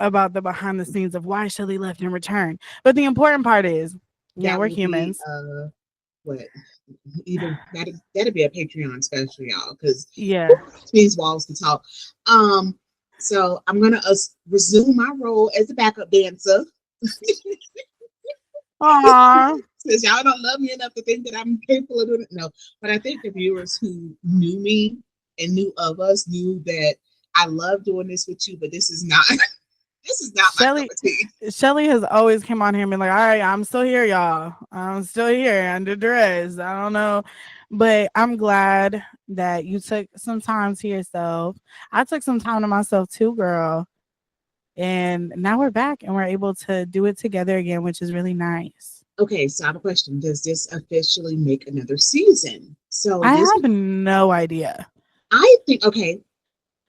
about the behind the scenes of why Shelly left and returned. But the important part is, That we're will be humans. what either that'll be a Patreon special, y'all, because Yeah. these walls can talk. Um, so I'm gonna resume my role as a backup dancer. Aw. Since y'all don't love me enough to think that I'm capable of doing it. No, but I think the viewers who knew me and knew of us knew that I love doing this with you, but this is not this is not my cup Shelly of tea. Shelly has always came on here and been like, all right, I'm still here, y'all. I'm still here under duress. I don't know. But I'm glad that you took some time to yourself. I took some time to myself too, girl. And now we're back and we're able to do it together again, which is really nice. Okay, so I have a question. Does this officially make another season? So I this have no idea. I think okay,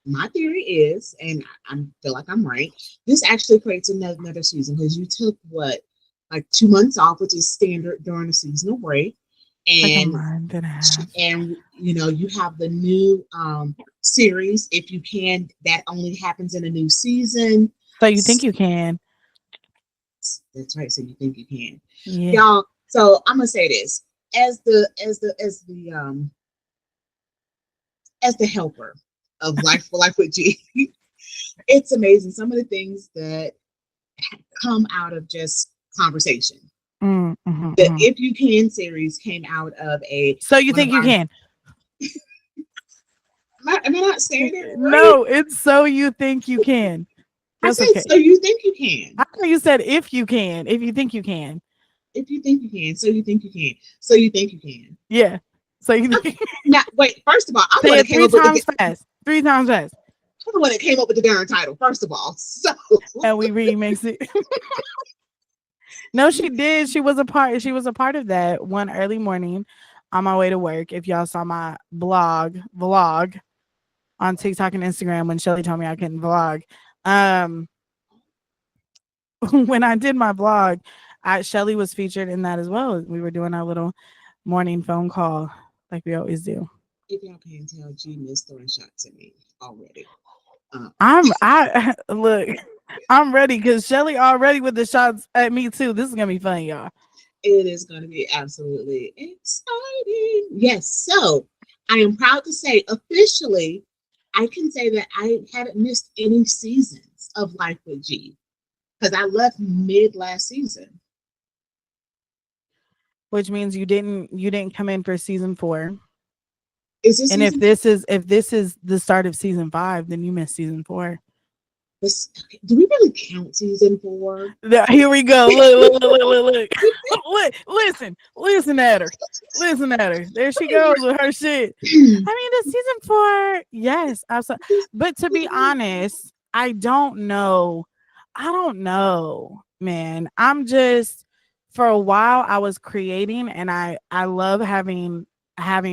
my theory is, and I feel like I'm right, this actually creates another season because you took what, like 2 months off, which is standard during a seasonal break, Like a and month and a half. you have the new series. If you can, that only happens in a new season. So you think you can? That's right. So you think you can, Yeah. y'all. So I'm gonna say this as the helper of life for life with G. It's amazing some of the things that come out of just conversation. The Mm. If You Can series came out of a So you one of think you our. can? Am I not saying it right? No, it's so you think you can. I That's said, okay. so you think you I can. thought you said if you can, if you think you can. If you think you can, so you think you can. So you think you can. Yeah. So you Okay. Now, wait, first of all, I'm the say one that it came three up with times fast. 3 times fast. I'm the one that came up with the darn title, first of all. So And we remix it. No, she did. She was a part of that one early morning on my way to work. If y'all saw my vlog on TikTok and Instagram when Shelly told me I couldn't vlog. Um when I did my vlog, Shelly was featured in that as well. We were doing our little morning phone call like we always do. if y'all can't tell, G missed throwing shots at me already. Um, I look, I'm ready because Shelly already with the shots at me too. This is gonna be fun, y'all. it is going to be absolutely exciting. Yes. So I am proud to say officially, I can say that I haven't missed any seasons of Life with G because I left mid last season. Which means you didn't come in for season 4. Is this And if season 4? this is the start of season 5, then you missed season 4. Do we really count season 4? Here we go. Look. Look, listen at her. Listen at her. There she goes with her shit. I mean, the season 4, yes, absolutely. But to be honest, I don't know, man. I'm just for a while I was creating and I love having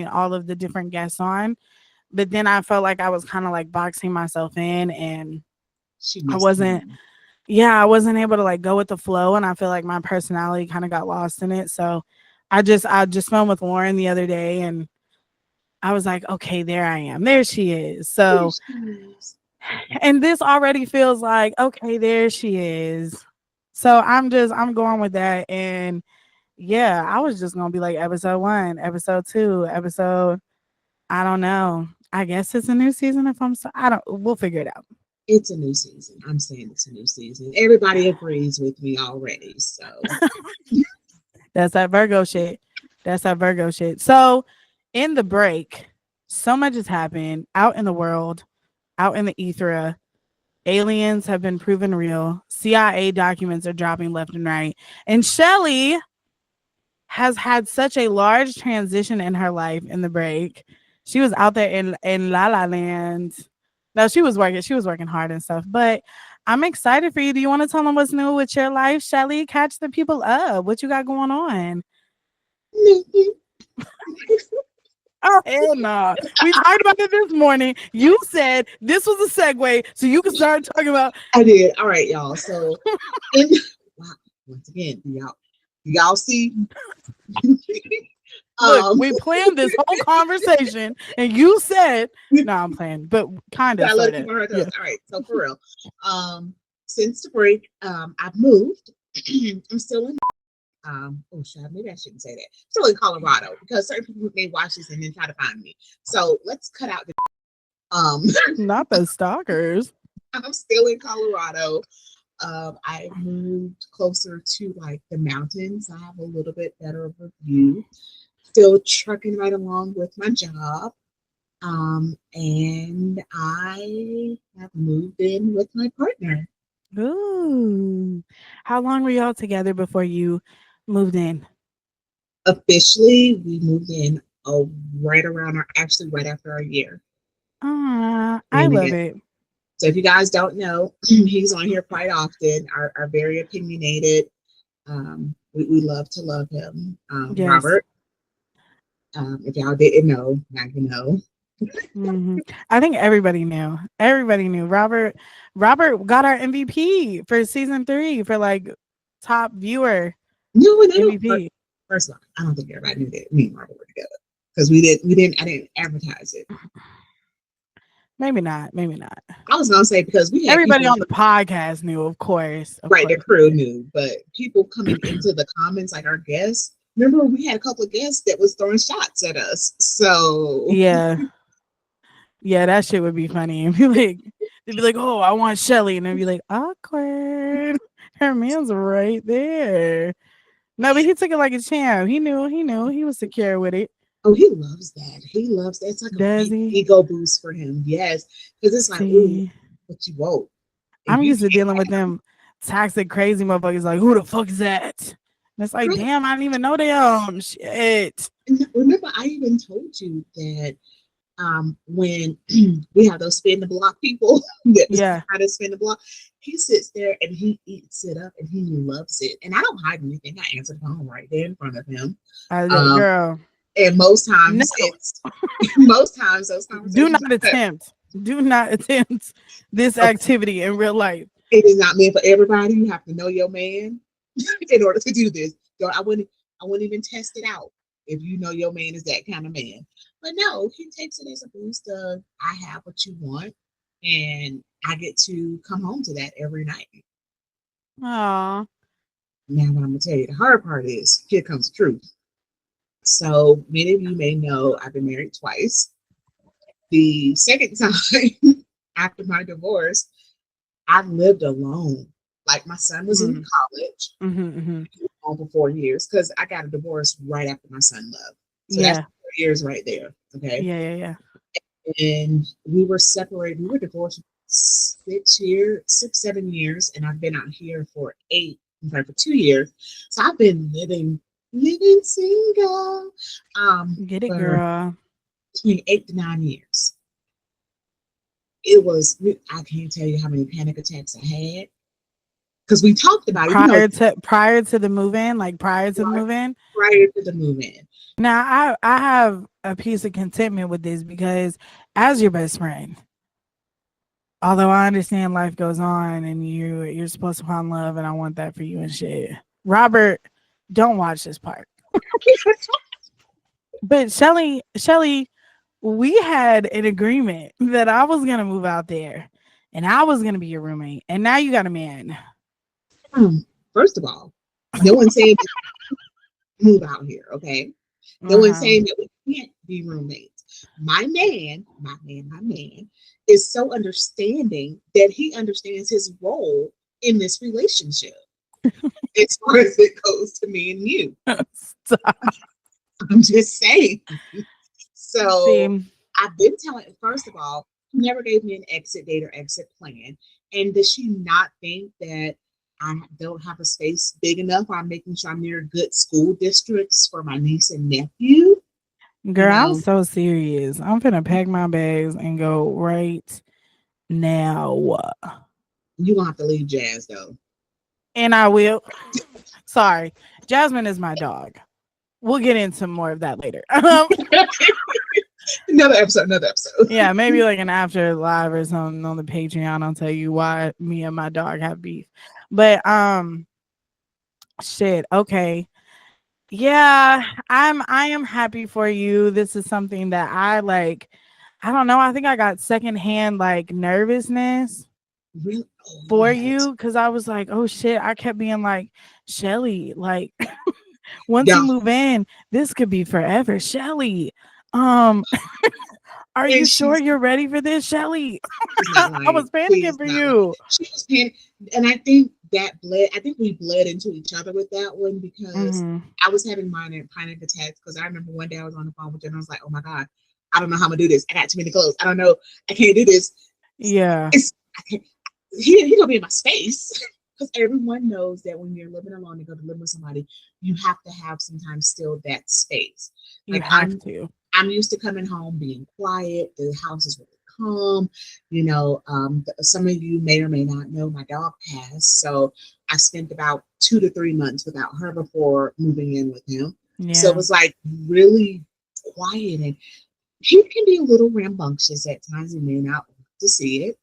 all of the different guests on, but then I felt like I was kind of like boxing myself in and She I missed wasn't him. yeah, I wasn't able to like go with the flow and I feel like my personality kind of got lost in it. So I just filmed with Lauren the other day and I was like, okay, there I am. There she is. There So she is. and this already feels like, okay, there she is. So I'm going with that. And yeah, I was just gonna be like episode 1, episode 2, episode I don't know. I guess it's a new season if I don't we'll figure it out. It's a new season. I'm saying it's a new season. Everybody agrees with me already. So That's that Virgo shit. That's that Virgo shit. So, in the break, so much has happened out in the world, out in the ether. Aliens have been proven real. CIA documents are dropping left and right. And Shelly has had such a large transition in her life in the break. She was out there in La La Land. No, she was working hard and stuff. But I'm excited for you. Do you want to tell them what's new with your life, Shelly? Catch the people up. What you got going on? Oh hell no! We talked about it this morning. You said this was a segue, so you can start talking about. I did. All right, y'all. So in wow, once again, do y'all see? Look, um we planned this whole conversation, and you said, "No, I'm playing," but kind of, I love sort to keep of, my heart yeah. toes. All right, so for real. Um since the break, I've moved. I'm still in. Oh, shit, maybe I shouldn't say that. Still in Colorado because certain people may watch this and then try to find me. So let's cut out the. Um, Not the stalkers. I'm still in Colorado. I moved closer to like the mountains. I have a little bit better of a view. Still trucking right along with my job. And I have moved in with my partner. Ooh. How long were y'all together before you moved in? Officially, we moved in right around our, actually right after our year I being love together. it. So if you guys don't know, he's on here quite often. Are very opinionated. We love to love him. Yes. Robert. If y'all didn't know, now you know. I think everybody knew. Everybody knew. Robert got our MVP for season 3 for like top viewer No, and I don't. MVP. First of all, I don't think everybody knew that me and Robert were together because we didn't. I didn't advertise it. Maybe not. Maybe not. I was gonna say because we had Everybody people on the podcast knew, of course. Of right, the course. crew knew, but people coming into the comments like our guests. Remember, we had a couple of guests that was throwing shots at us. So Yeah. Yeah, that shit would be funny. And be like, they'd be like, "Oh, I want Shelly," and they'd be like, "Awkward." Her man's right there. No, but he took it like a champ. He knew. He knew. He was secure with it. oh, he loves that. He loves that. It's like a Does big he? ego boost for him. Yes, because it's like, ooh, See, what you want if I'm you used to can't. dealing with them toxic, crazy motherfuckers. Like, who the fuck is that? And it's like, damn, I didn't even know them. Shit. Remember, I even told you that when we have those spin the block people that Yeah. try to spin the block, he sits there and he eats it up and he loves it. And I don't hide anything. I answer the phone right there in front of him. Um, Girl, and most no, times it's most times those do conversations not attempt. Do not attempt this are, activity in real life. it is not meant for everybody. You have to know your man in order to do this. So I wouldn't even test it out if you know your man is that kind of man. But no, he takes it as a boost of I have what you want and I get to come home to that every night. Aw. Now what I'm gonna tell you the hard part is here comes the truth. So many of you may know I've been married twice. The second time after my divorce, I lived alone. Like my son was in Mm. college Mm-hmm. home for 4 years because I got a divorce right after my son left. So that's Yeah. 4 years right there. Okay. Yeah. Yeah. Yeah. And we were separated. We were divorced 6 years, 6, 7 years, and I've been out here for 8. I'm sorry, for 2 years. So I've been living single, Get it, for girl. between 8 to 9 years. It was. I can't tell you how many panic attacks I had because we talked about it. Prior to the move in, like prior to the Right move in. prior to the move in. Now I have a piece of contentment with this because as your best friend, although I understand life goes on and you're supposed to find love and I want that for you and shit. Robert, don't watch this part. But Shelly, we had an agreement that I was gonna move out there and I was gonna be your roommate. And now you got a man. First of all, no one's saying move out here, okay? No one's Uh-huh. saying that we can't be roommates. My man is so understanding that he understands his role in this relationship as far as it goes to me and you. Stop. I'm just saying. So See, I've been telling, first of all, he never gave me an exit date or exit plan. And does she not think that I don't have a space big enough? I'm making sure I'm near good school districts for my niece and nephew. You girl, I'm know, so serious. I'm finna pack my bags and go right now. you gonna have to leave Jazz though. And I will. Sorry. Jasmine is my dog. We'll get into more of that later. Another episode, another episode. Yeah, maybe like an after live or something on the Patreon. I'll tell you why me and my dog have beef. But shit. Okay. Yeah, I am happy for you. This is something that I like. I don't know. I think I got secondhand like nervousness. Really? Oh, for yes. you because I was like, oh shit. I kept being like, Shelly, like once you Yeah. move in, this could be forever. Shelly, um, are And you sure you're ready for this, Shelly? she's not I lying. was She panicking is for not lying. you. She was paying, and I think that bled. I think we bled into each other with that one because Hmm. I was having minor panic attacks. Because I remember one day I was on the phone with her and I was like, "Oh my god, I don't know how I'm gonna do this. I got too many clothes. I don't know. I can't do this. Yeah, It's I can't, he gonna be in my space." Because everyone knows that when you're living alone and go to live with somebody, you have to have sometimes still that space. you Like have to. I'm used to coming home being quiet. The house is really calm. Some of you may or may not know my dog passed, so I spent about 2 to 3 months without her before moving in with him. So it Yeah. was like really quiet, and he can be a little rambunctious at times. You may not want to see it,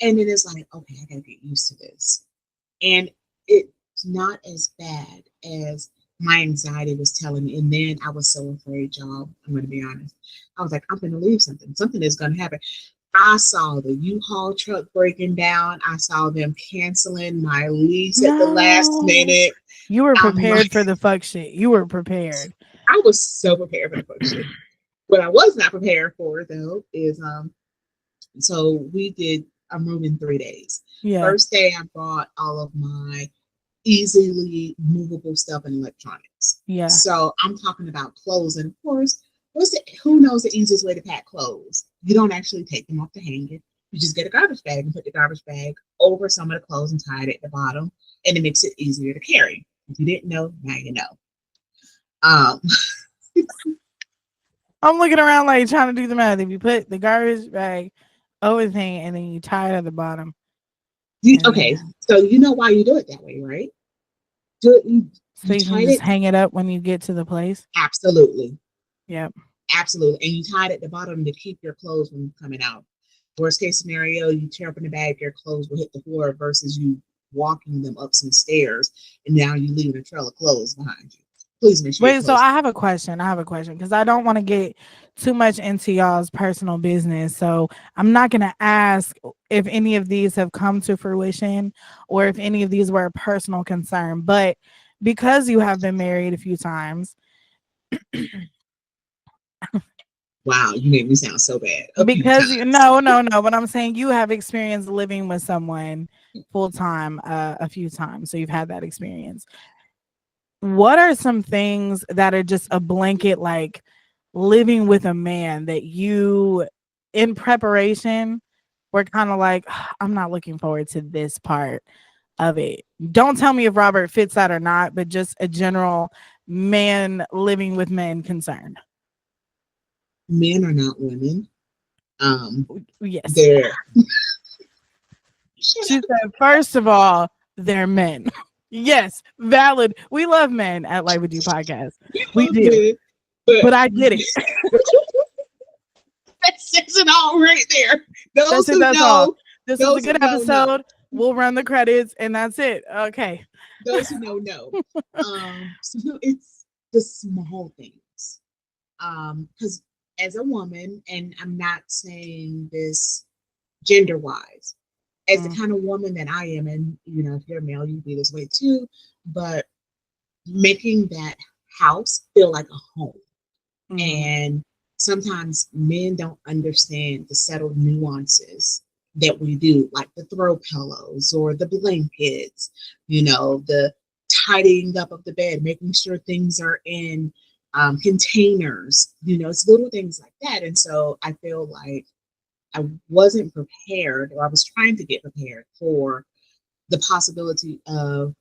and then it's like, okay, I gotta get used to this. And it's not as bad as my anxiety was telling me. And then I was so afraid, y'all. I'm going to be honest. I was like, I'm going to leave something. Something is going to happen. I saw the U-Haul truck breaking down. I saw them canceling my lease at the last No. minute. You were I'm like, prepared for the fuck shit. You were prepared. I was so prepared for the fuck shit. What I was not prepared for though is so we did a move in 3 days. Yeah. First day I brought all of my easily movable stuff and electronics. Yeah. So I'm talking about clothes, and of course, who knows the easiest way to pack clothes? You don't actually take them off the hanger. You just get a garbage bag and put the garbage bag over some of the clothes and tie it at the bottom, and it makes it easier to carry. If you didn't know, now you know. Um, I'm looking around like trying to do the math. If you put the garbage bag over the thing and then you tie it at the bottom, and okay, then so you know why you do it that way, right? Do it, so you you can tied just it hang it up when you get to the place. absolutely. Yep. Absolutely. And you tie it at the bottom to keep your clothes from coming out. Worst case scenario, you tear up in the bag, your clothes will hit the floor versus you walking them up some stairs and now you leave a trail of clothes behind you. Please make sure your Wait, so clothes. I have a question. I have a question because I don't want to get too much into y'all's personal business. So I'm not going to ask if any of these have come to fruition or if any of these were a personal concern. But because you have been married a few times, Wow, you made me sound so bad a few because you times. no, no, no, but I'm saying you have experience living with someone full time a few times. So you've had that experience. What are some things that are just a blanket like living with a man that you in preparation were kind of like I'm not looking forward to this part of it. Don't tell me if Robert fits that or not, but just a general man living with men concern. Men are not women. Um, Yes. they're shut She up. said, first of all, they're men. Yes, valid. We love men at Life with You podcast. We We love do. men, but But I get it. that says it all right there. That's Those it. who That's all. know, This was a those who good know. episode. We'll run the credits and that's it. Okay. Those who know. So it's the small things. Because as a woman, and I'm not saying this gender wise, as the Mm, kind of woman that I am, and if you're a male, you'd be this way too, but making that house feel like a home. mm, And sometimes men don't understand the subtle nuances that we do, like the throw pillows or the blankets, the tidying up of the bed, making sure things are in containers, it's little things like that. And so I feel like I wasn't prepared, or I was trying to get prepared for the possibility of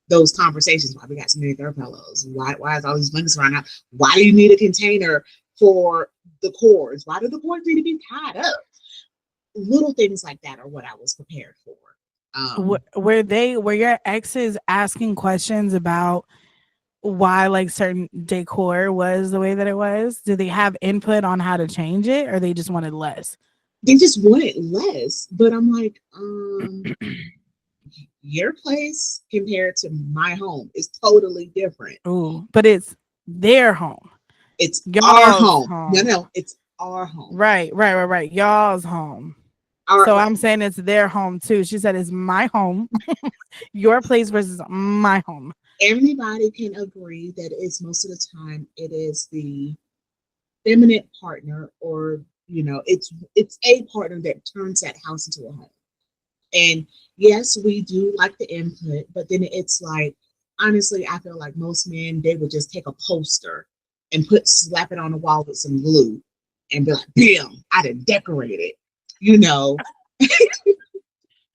those conversations. Why we got so many throw pillows? Why is all these blankets around now? Why do you need a container for the cords? Why do the cords need to be tied up? Little things like that are what I was prepared for. were your exes asking questions about why like certain decor was the way that it was? Did they have input on how to change it or they just wanted less? They just wanted less, but I'm like, your place compared to my home is totally different. Ooh, but it's their home. It's our Y'all's home. No, home. no, it's our home. Right. Y'all's home. Or So like I'm saying it's their home too. She said it's my home, your place versus my home. everybody can agree that it's most of the time it is the feminine partner, or it's a partner that turns that house into a home. And yes, we do like the input, but then it's like, honestly, I feel like most men, they would just take a poster and slap it on the wall with some glue and be like, bam, I done decorated, you know,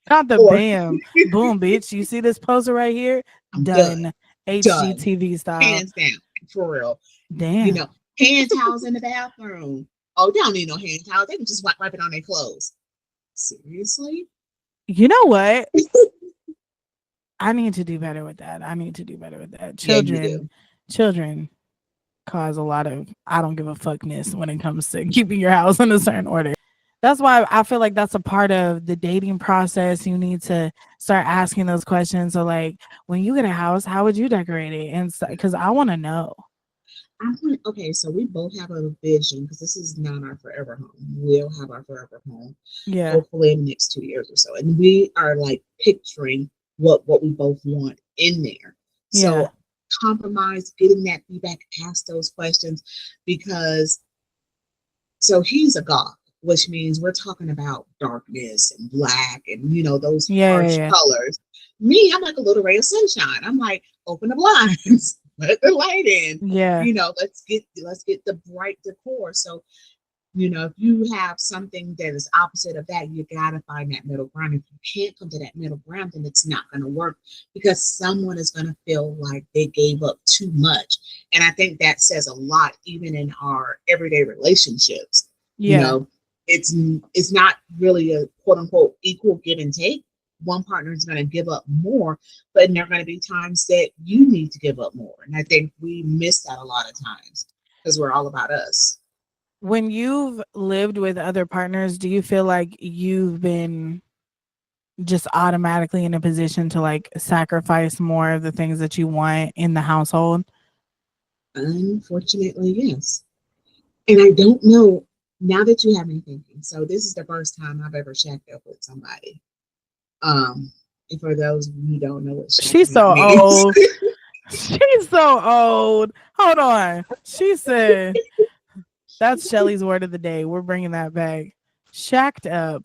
Not the or bam, boom, bitch. You see this poster right here? I'm done, Done. done, HGTV style. hands down, for real. You Damn. know, hand towels in the bathroom. Oh, they don't need no hand towels. They can just wipe it on their clothes. Seriously? You know what? I need to do better with that. I need to do better with that. Yeah, you Children, do. children cause a lot of I don't give a fuckness when it comes to keeping your house in a certain order. That's why I feel like that's a part of the dating process. You need to start asking those questions. So, like, when you get a house, how would you decorate it? And because I want to know. Okay, so we both have a vision because this is not our forever home. We'll have our forever home Yeah, hopefully in the next 2 years or so. And we are like picturing what we both want in there. yeah, So compromise, getting that feedback, ask those questions because so he's a goth, which means we're talking about darkness and black and those yeah, yeah, harsh yeah, colors. Me, I'm like a little ray of sunshine. I'm like, open the blinds, let the light in. yeah, Let's get the bright decor. So if you have something that is opposite of that, you gotta find that middle ground. If you can't come to that middle ground, then it's not gonna work because someone is gonna feel like they gave up too much. And I think that says a lot, even in our everyday relationships. You yeah. know, it's not really a quote unquote equal give and take. One partner is going to give up more, but there are going to be times that you need to give up more. And I think we miss that a lot of times because we're all about us. When you've lived with other partners, do you feel like you've been just automatically in a position to like sacrifice more of the things that you want in the household? Unfortunately, yes. And I don't know, now that you have me thinking. So this is the first time I've ever shacked up with somebody. Um, and for those who don't know what She's shacking up so means, old. She's so old. Hold on. She said, that's Shelly's word of the day. We're bringing that back. Shacked up.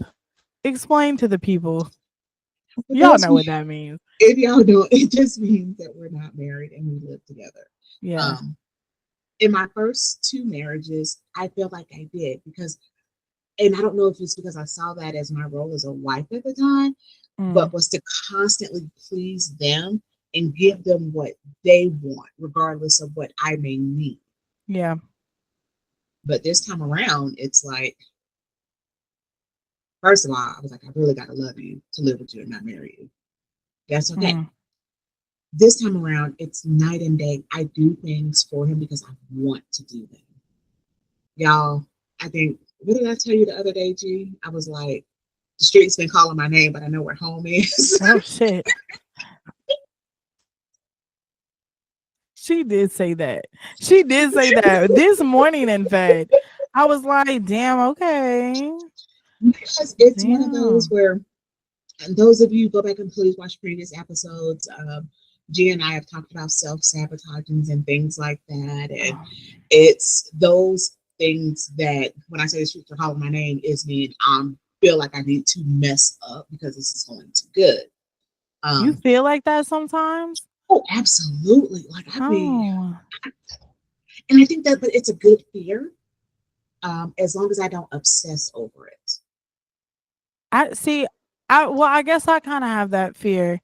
Explain to the people. for Y'all those know who, what that means. if y'all don't, it just means that we're not married and we live together. Yeah. Um, in my first two marriages, I feel like I did because, and I don't know if it's because I saw that as my role as a wife at the time, Mm, but was to constantly please them and give them what they want, regardless of what I may need. yeah. But this time around, it's like, first of all, I was like, I really got to love you to live with you and not marry you. That's okay. Mm. This time around, it's night and day. I do things for him because I want to do them. Y'all, I think, what did I tell you the other day, G? I was like, the street's been calling my name, but I know where home is. Oh, shit. She did say that. She did say that this morning, in fact. I was like, damn, okay. Because it's one of those Damn. where, and those of you go back and please watch previous episodes. G and I have talked about self-sabotaging and things like that. And it's those things that when I say the streets are calling my name is mean feel like I need to mess up because this is going too good. You Um, feel like that sometimes? oh, absolutely. Like I'd be, Oh. and I think that, but it's a good fear, as long as I don't obsess over it. I see. I guess I kind of have that fear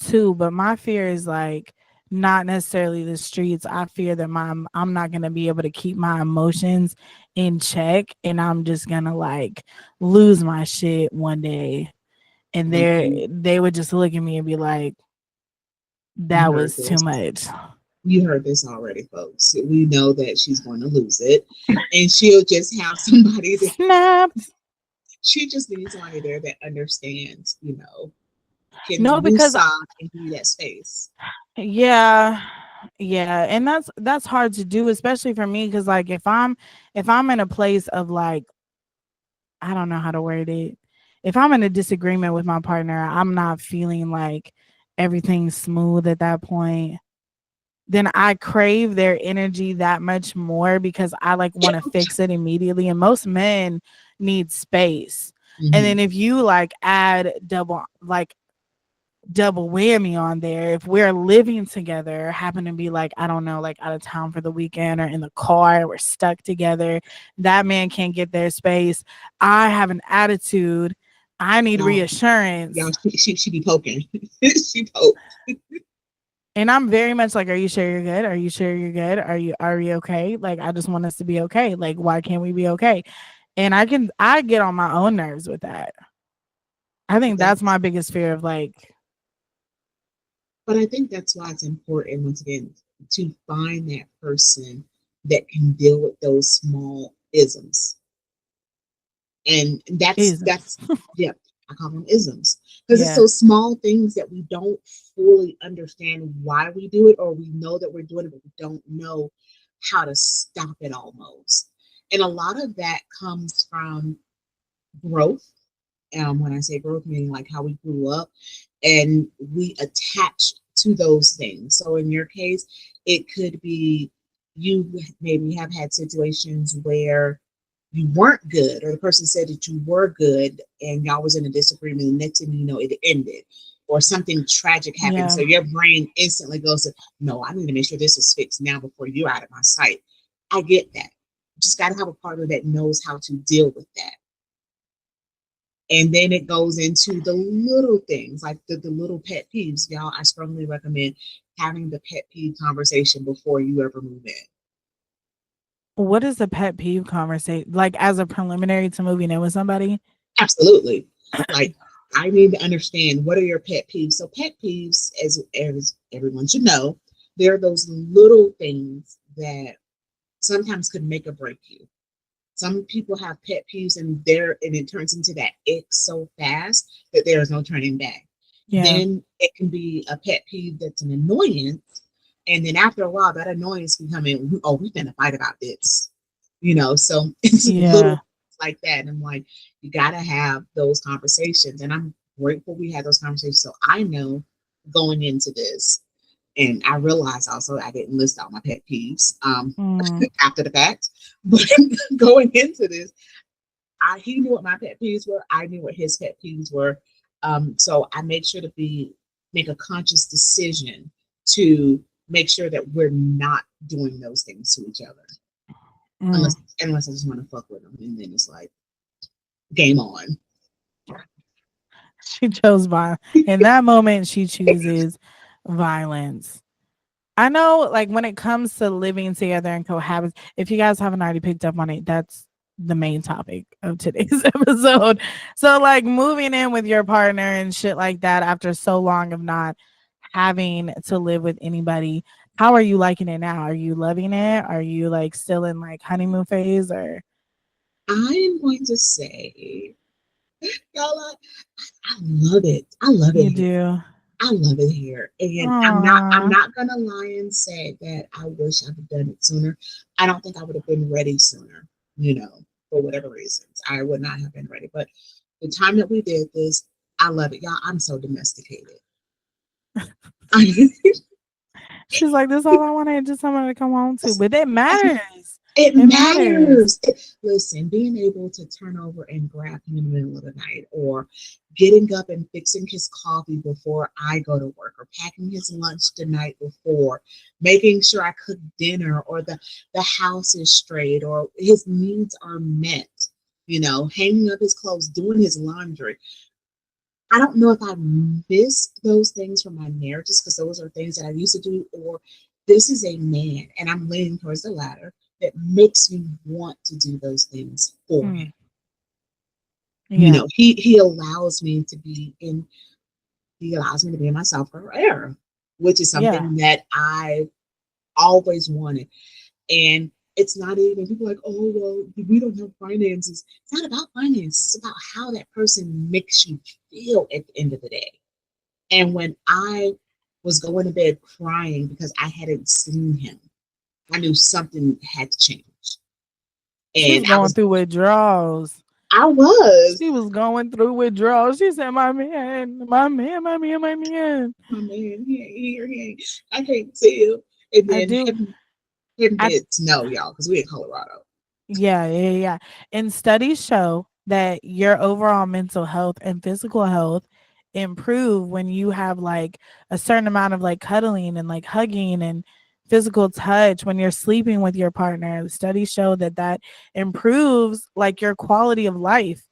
too, but my fear is like not necessarily the streets. I fear that I'm not gonna be able to keep my emotions in check, and I'm just gonna like lose my shit one day, and Well, they would just look at me and be like, you "That heard was too this. much." You heard this already, folks. We know that she's going to lose it, and she'll just have somebody that Snapped. she just needs somebody there that understands, can No, because woosah and give you that space. yeah, yeah, and that's hard to do, especially for me, because like if I'm in a place of like I don't know how to word it. if I'm in a disagreement with my partner, I'm not feeling like everything's smooth at that point, then I crave their energy that much more because I like want to fix it immediately. And most men need space. And then Mhm. if you like add double whammy on there, if we're living together, happen to be like, I don't know, like out of town for the weekend or in the car, we're stuck together, that man can't get their space. I have an attitude. I need Y'all, reassurance. y'all, she be poking. She poke. And I'm very much like, are you sure you're good? Are you sure you're good? Are we okay? Like, I just want us to be okay. Like, why can't we be okay? And I get on my own nerves with that. I think that's That's, my biggest fear of like, but I think that's why it's important once again to find that person that can deal with those small isms, and isms. that's yeah, I call them isms because it's Yeah. those small things that we don't fully understand why we do it, or we know that we're doing it, but we don't know how to stop it almost. And a lot of that comes from growth. When I say growth, meaning like how we grew up and we attach to those things. So in your case, it could be you maybe have had situations where you weren't good, or the person said that you were good and y'all was in a disagreement, and next thing you know, it ended. Or something tragic happened. Yeah. So your brain instantly goes to, no, I need to make sure this is fixed now before you're out of my sight. I get that. You just got to have a partner that knows how to deal with that. And then it goes into the little things, like the little pet peeves. Y'all, I strongly recommend having the pet peeve conversation before you ever move in. What is a pet peeve conversation? Like as a preliminary to moving in with somebody? Absolutely. Like, I need to understand, what are your pet peeves. So pet peeves, as everyone should know, they're those little things that sometimes could make or break you. Some people have pet peeves, and it turns into that ick so fast that there is no turning back. Yeah. Then it can be a pet peeve that's an annoyance, and then after a while, that annoyance becoming, oh, we've been a fight about this, So it's little Yeah. things like that. And I'm like, you got to have those conversations, and I'm grateful we had those conversations. So I know going into this, and I realized also I didn't list all my pet peeves Mm. after the fact, but going into this, he knew what my pet peeves were. I knew what his pet peeves were. So I make sure to make a conscious decision to make sure that we're not doing those things to each other, Mm. unless I just want to fuck with them, and then it's like game on. She chose violence. In that moment, she chooses violence. I know, like, when it comes to living together and cohabit, if you guys haven't already picked up on it, that's the main topic of today's episode. So, like, moving in with your partner and shit like that after so long of not having to live with anybody, how are you liking it now? Are you loving it? Are you like still in like honeymoon phase or I am going to say, y'all, I love it. I love it you here. do? I love it here. And I'm Aww. not gonna lie and say that I wish I'd have done it sooner. I don't think I would have been ready sooner, for whatever reasons. I would not have been ready. But the time that we did this, I love it. Y'all, I'm so domesticated. She's like, this all I wanted, just someone to come home to. But it matters. It It matters. matters. Listen, being able to turn over and grab him in the middle of the night, or getting up and fixing his coffee before I go to work, or packing his lunch the night before, making sure I cook dinner, or the house is straight, or his needs are met, hanging up his clothes, doing his laundry. I don't know if I miss those things from my marriages because those are things that I used to do, or this is a man, and I'm leaning towards the latter, that makes me want to do those things for him. Mm, yeah. He allows me to be in, he allows me to be in myself forever, which is Yeah. something that I always wanted. And it's not even, people are like, oh, well, we don't have finances. It's not about finances. It's about how that person makes you feel at the end of the day. And when I was going to bed crying because I hadn't seen him, I knew something had to change. She's And I going was, through withdrawals. I was. She was going through withdrawal. She said, "My man, my man, my man, my man." Oh man, he ain't here. He ain't. I can't tell. And I then do. heaven I did snow, y'all, because we in Colorado. Yeah. And studies show that your overall mental health and physical health improve when you have like a certain amount of like cuddling and like hugging and physical touch when you're sleeping with your partner. The studies show that that improves like your quality of life,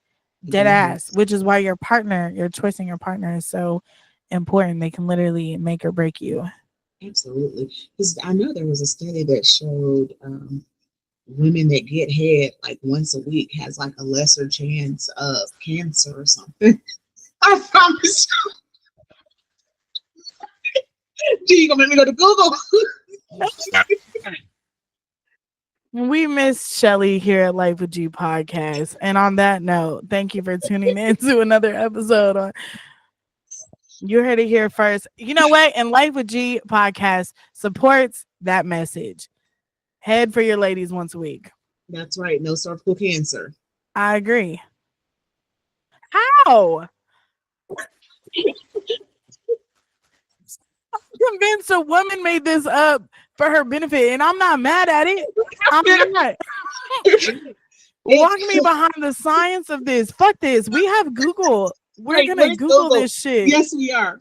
It dead ass, does. which is why your partner, your choice in your partner is so important. They can literally make or break you. Absolutely. Because I know there was a study that showed women that get head like once a week has like a lesser chance of cancer or something. I promise you. Gee, you gonna make me go to Google. We miss Shelly here at Life with G podcast. And on that note, thank you for tuning in to another episode on You Heard It Here First. You know what? And Life with G podcast supports that message. Head for your ladies once a week. That's right. No cervical cancer. I agree. How? I'm convinced a woman made this up for her benefit, and I'm not mad at it. I'm not. Walk me It, behind the science of this. Fuck this. We have Google. We're right, gonna where's Google Google? this shit. Yes, we are.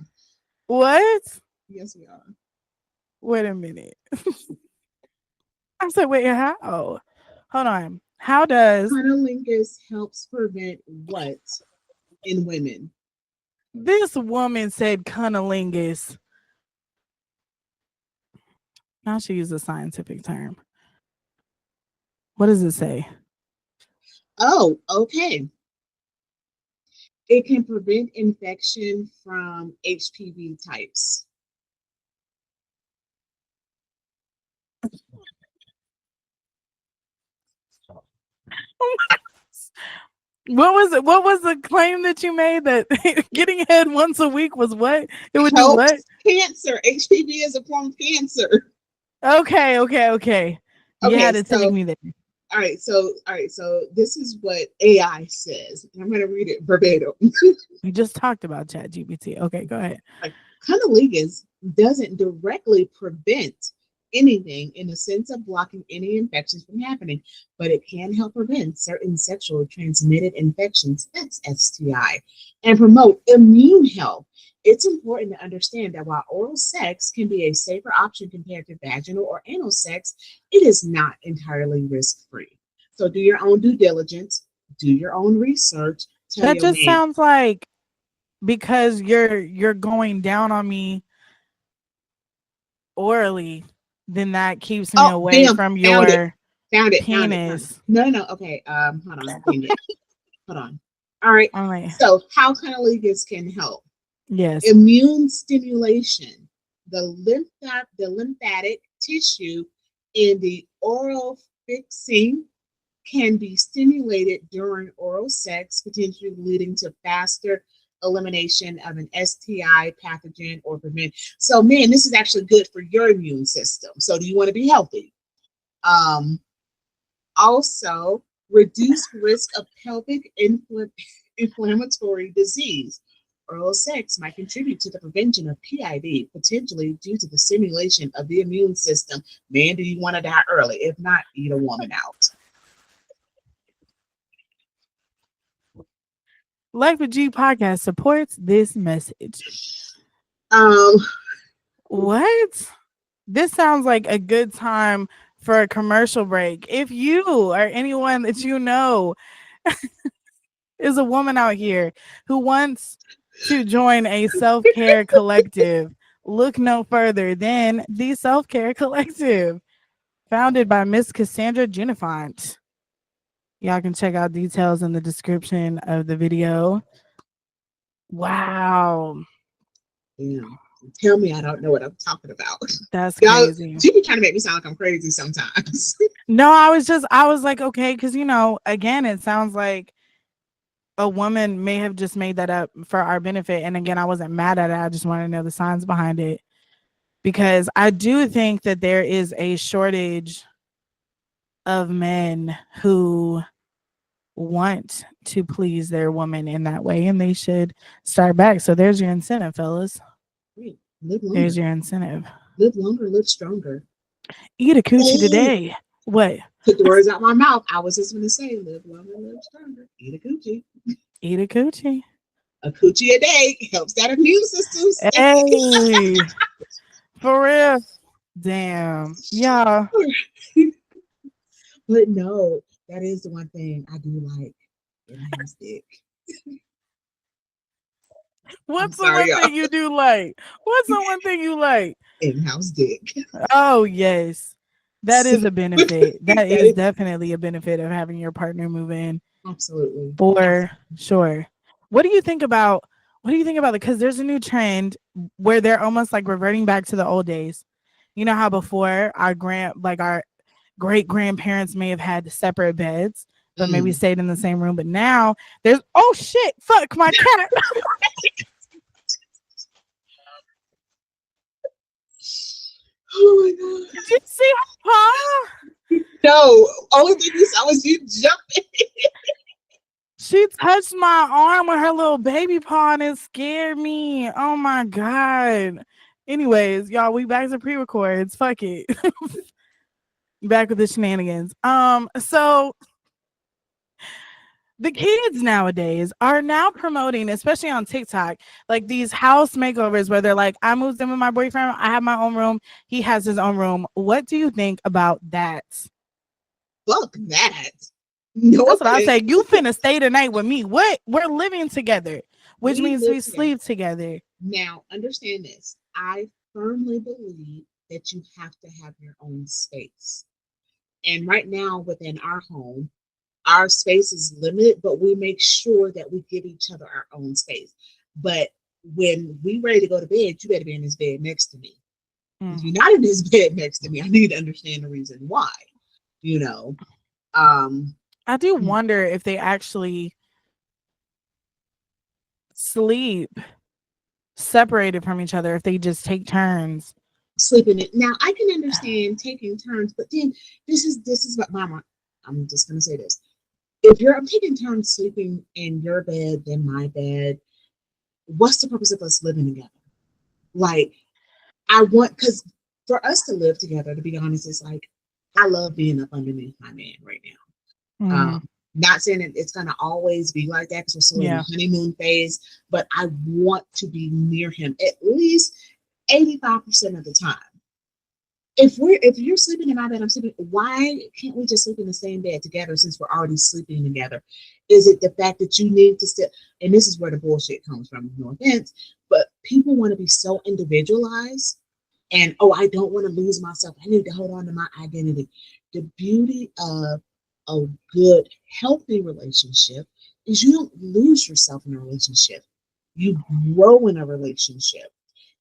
What? Yes, we are. Wait a minute. I said, wait, how? Hold on. How does Cunnilingus helps prevent what in women? this woman said cunnilingus? Now she used a scientific term. What does it say? Oh, okay. It can prevent infection from HPV types. What was it? What was the claim that you made that getting head once a week was what? It would do what? Helps cancer. HPV is a form of cancer. Okay. You Okay, had to take so me there. all right, so this is what AI says. I'm going to read it verbatim. We just talked about Chat GPT. Okay, go ahead. Like, cunnilingus doesn't directly prevent anything in the sense of blocking any infections from happening, but it can help prevent certain sexually transmitted infections, that's STI, and promote immune health. It's important to understand that while oral sex can be a safer option compared to vaginal or anal sex, it is not entirely risk free. So do your own due diligence, do your own research, tell That your just man, sounds like because you're going down on me orally, then that keeps me oh, away bam, from found it. your Found it. penis. No. Okay. Hold on. Dang it. Hold on. All right. I'm like, So, how cunnilingus can help? yes. Immune stimulation. The lymphatic tissue in the oral fixing can be stimulated during oral sex, potentially leading to faster elimination of an STI pathogen or prevent. So, man, this is actually good for your immune system. So, do you want to be healthy? Um, Also, reduced risk of pelvic inflammatory disease. Oral sex might contribute to the prevention of PID, potentially due to the stimulation of the immune system. Man, do you want to die early? If not, eat a woman out. Life with G podcast supports this message. Um, What? This sounds like a good time for a commercial break. If you or anyone that you know is a woman out here who wants to join a self care collective, look no further than the Self Care Collective, founded by Miss Cassandra Genifont. Y'all can check out details in the description of the video. Wow, damn. Tell me I don't know what I'm talking about. that's Y'all, crazy. you be trying to make me sound like I'm crazy sometimes. No, I was like, okay, because again, it sounds like a woman may have just made that up for our benefit. And again, I wasn't mad at it. I just want to know the signs behind it because I do think that there is a shortage of men who want to please their woman in that way, and they should start back. So there's your incentive, fellas. Right. Live There's longer. your incentive. Live longer, live stronger. Eat a coochie Oh, today. What? took the words out my mouth. I was just going to say, live longer, live stronger. Eat a coochie. Eat a coochie. A coochie a day helps that immune system. Hey, for real. Damn. Yeah. But no, that is the one thing I do like. Enhanced dick. I'm What's the sorry, one y'all. thing you do like? What's the one thing you like? In-house dick. Oh, yes. That So, is a benefit. That that is is definitely a benefit of having your partner move in absolutely, for absolutely. sure. What do you think about it? Because there's a new trend where they're almost like reverting back to the old days. You know how before our great grandparents may have had separate beds, but maybe Mm. stayed in the same room. But now there's oh shit, fuck my cat. Oh my Did you see her paw? god. No, only thing you saw was you jumping. She touched my arm with her little baby paw and it scared me. Oh my god. Anyways, y'all, we back to pre-records. Fuck it. Back with the shenanigans. So the kids nowadays are now promoting, especially on TikTok, like these house makeovers where they're like, I moved in with my boyfriend, I have my own room, he has his own room. What do you think about that? Fuck that. No That's what I offense. say. You finna stay tonight with me. What? We're living together, which We means live we together. sleep together. Now, understand this. I firmly believe that you have to have your own space. And right now, within our home, our space is limited, but we make sure that we give each other our own space. But when we ready to go to bed, you better be in this bed next to me. If Mm. you're not in this bed next to me, I need to understand the reason why. You know, um, I do wonder if they actually sleep separated from each other, if they just take turns. sleeping it. Now I can understand taking turns, but then this is what Mama. I'm just gonna say this. If you're I'm taking turns sleeping in your bed, then my bed, what's the purpose of us living together? Like I want because for us to live together, to be honest, it's like I love being up underneath my man right now. Mm, Not saying that it's gonna always be like that because we're still in the yeah. honeymoon phase, but I want to be near him at least 85% of the time. If you're sleeping in my bed, I'm sleeping. Why can't we just sleep in the same bed together since we're already sleeping together? Is it the fact that you need to still? And this is where the bullshit comes from. No offense, but people want to be so individualized, and oh, I don't want to lose myself. I need to hold on to my identity. The beauty of a good, healthy relationship is you don't lose yourself in a relationship. You grow in a relationship.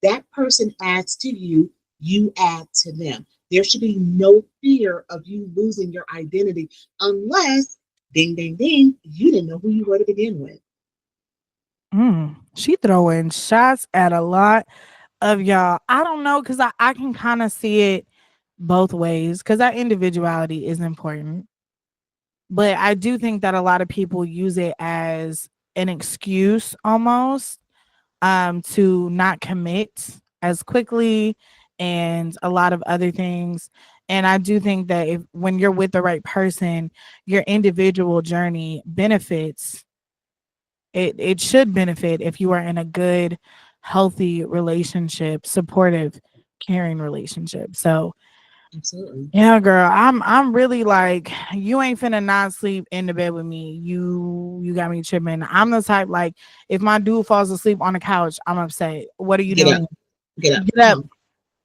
That person adds to you, you add to them. There should be no fear of you losing your identity unless, ding, ding, ding, you didn't know who you were to begin with. She throwing shots at a lot of y'all. I don't know because I can kind of see it both ways because our individuality is important. But I do think that a lot of people use it as an excuse almost to not commit as quickly and a lot of other things. And I do think that if when you're with the right person, your individual journey benefits. It should benefit if you are in a good, healthy relationship, supportive, caring relationship. So Absolutely. yeah, girl, I'm really like you ain't finna not sleep in the bed with me. You got me tripping. I'm the type like if my dude falls asleep on the couch, I'm upset. What are you Get up, doing? get up. Get Come up, on.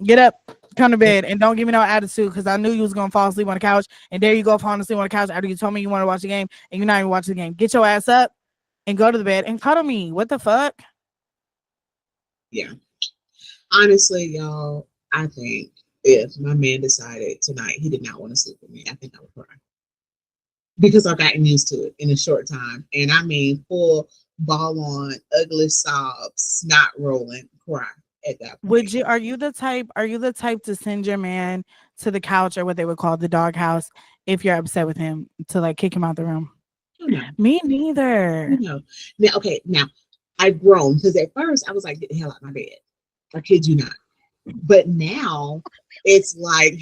get up, come to Get bed, and don't give me no attitude because I knew you was gonna fall asleep on the couch, and there you go falling asleep on the couch after you told me you want to watch the game and you're not even watching the game. Get your ass up and go to the bed and cuddle me. What the fuck? Yeah. Honestly, y'all, I think if my man decided tonight he did not want to sleep with me, I think I would cry because I've gotten used to it in a short time. And I mean, full ball on, ugly sobs, snot rolling, cry at that point. Would you are you the type to send your man to the couch or what they would call the dog house if you're upset with him to like kick him out the room? You know, Me you neither. know. Now, okay, now I've grown because at first I was like, get the hell out of my bed. I kid you not. But now it's like,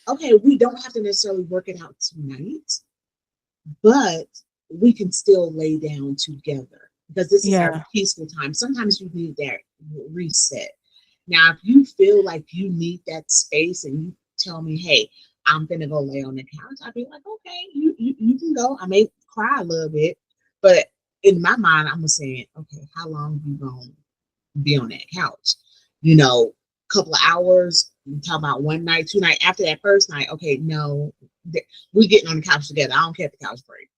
okay, we don't have to necessarily work it out tonight, but we can still lay down together because this is our Yeah. peaceful time. Sometimes you need that reset. Now, if you feel like you need that space and you tell me, hey, I'm gonna go lay on the couch, I'd be like, okay, you can go. I may cry a little bit, but in my mind, I'm saying, okay, how long you gonna be on that couch? You know, couple of hours. You talk about one night, two night. After that first night, okay, no, we getting on the couch together. I don't care if the couch break.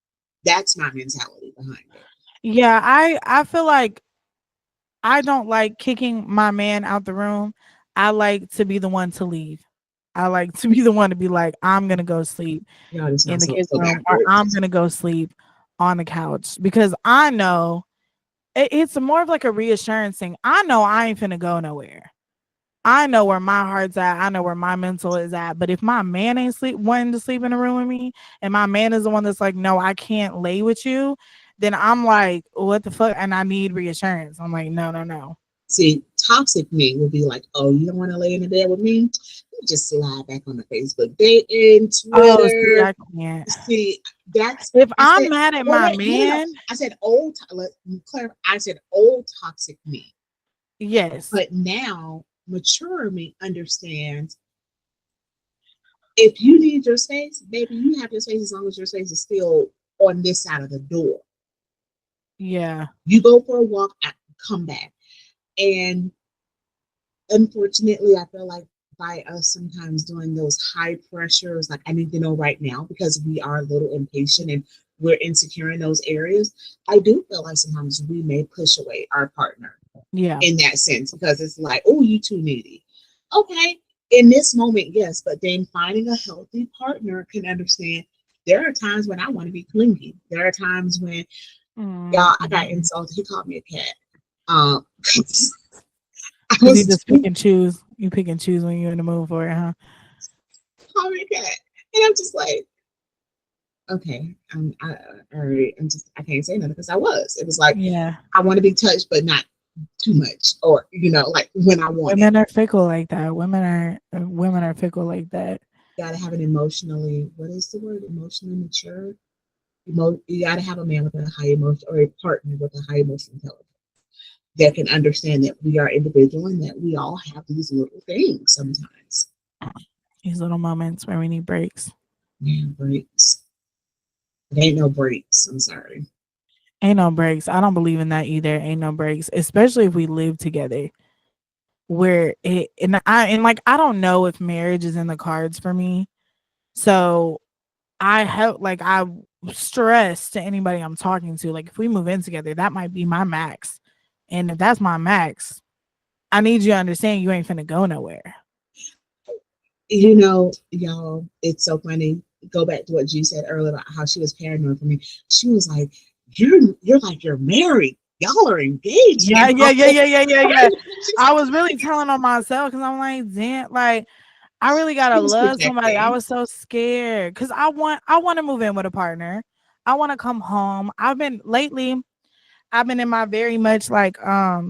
That's my mentality behind it. Yeah, I feel like I don't like kicking my man out the room. I like to be the one to leave. I like to be the one to be like, I'm gonna go sleep Y'all just in sound the so kids' so room, or I'm backwards. gonna go sleep on the couch because I know it's more of like a reassurance thing. I know I ain't finna go nowhere. I know where my heart's at. I know where my mental is at. But if my man ain't wanting to sleep in a room with me, and my man is the one that's like, no, I can't lay with you, then I'm like, what the fuck? And I need reassurance. I'm like, no, no, no. See, toxic me will be like, oh, you don't want to lay in the bed with me? You just slide back on the Facebook dating, Oh, see, Twitter. I can't. See, that's If I I'm said. mad at Well, my wait, no. man, I said old. Let me clarify. I said old toxic me, yes, but now mature me understands if you need your space, baby, you have your space as long as your space is still on this side of the door. yeah, You go for a walk, come back. And unfortunately, I feel like by us sometimes doing those high pressures, like I need to know right now because we are a little impatient and we're insecure in those areas. I do feel like sometimes we may push away our partner yeah, in that sense because it's like, oh, you too needy. Okay, in this moment, yes, but then finding a healthy partner can understand. There are times when I want to be clingy. There are times when, y'all, I got mm-hmm. insulted. He called me a cat. Um, I Because you was just pick and choose. You pick and choose when you're in the mood for it, huh? called me a cat, and I'm just like, okay, all right. I can't say nothing because I was. It was like Yeah. I want to be touched, but not too much, or like when I want it. Women are fickle like that. Women are fickle like that. Got to have an emotionally, what is the word? Emotionally mature. You got to have a man with a high emotion or a partner with a high emotional intelligence that can understand that we are individual and that we all have these little things sometimes. These little moments where we need breaks. Yeah, breaks. It ain't no breaks. I'm sorry. Ain't no breaks. I don't believe in that either. Ain't no breaks, especially if we live together. Where it and like I don't know if marriage is in the cards for me. So I have like I stress to anybody I'm talking to, like if we move in together, that might be my max. And if that's my max, I need you to understand you ain't finna go nowhere. Y'all, it's so funny. Go back to what G said earlier about how she was paranoid for me. She was like, you're like you're married. Y'all are engaged Yeah, now. yeah, yeah, yeah, yeah, yeah, yeah. I was really telling on myself because I'm like, damn, like I really gotta She was love somebody. I protecting. was so scared because I want to move in with a partner. I want to come home. I've been in my very much like I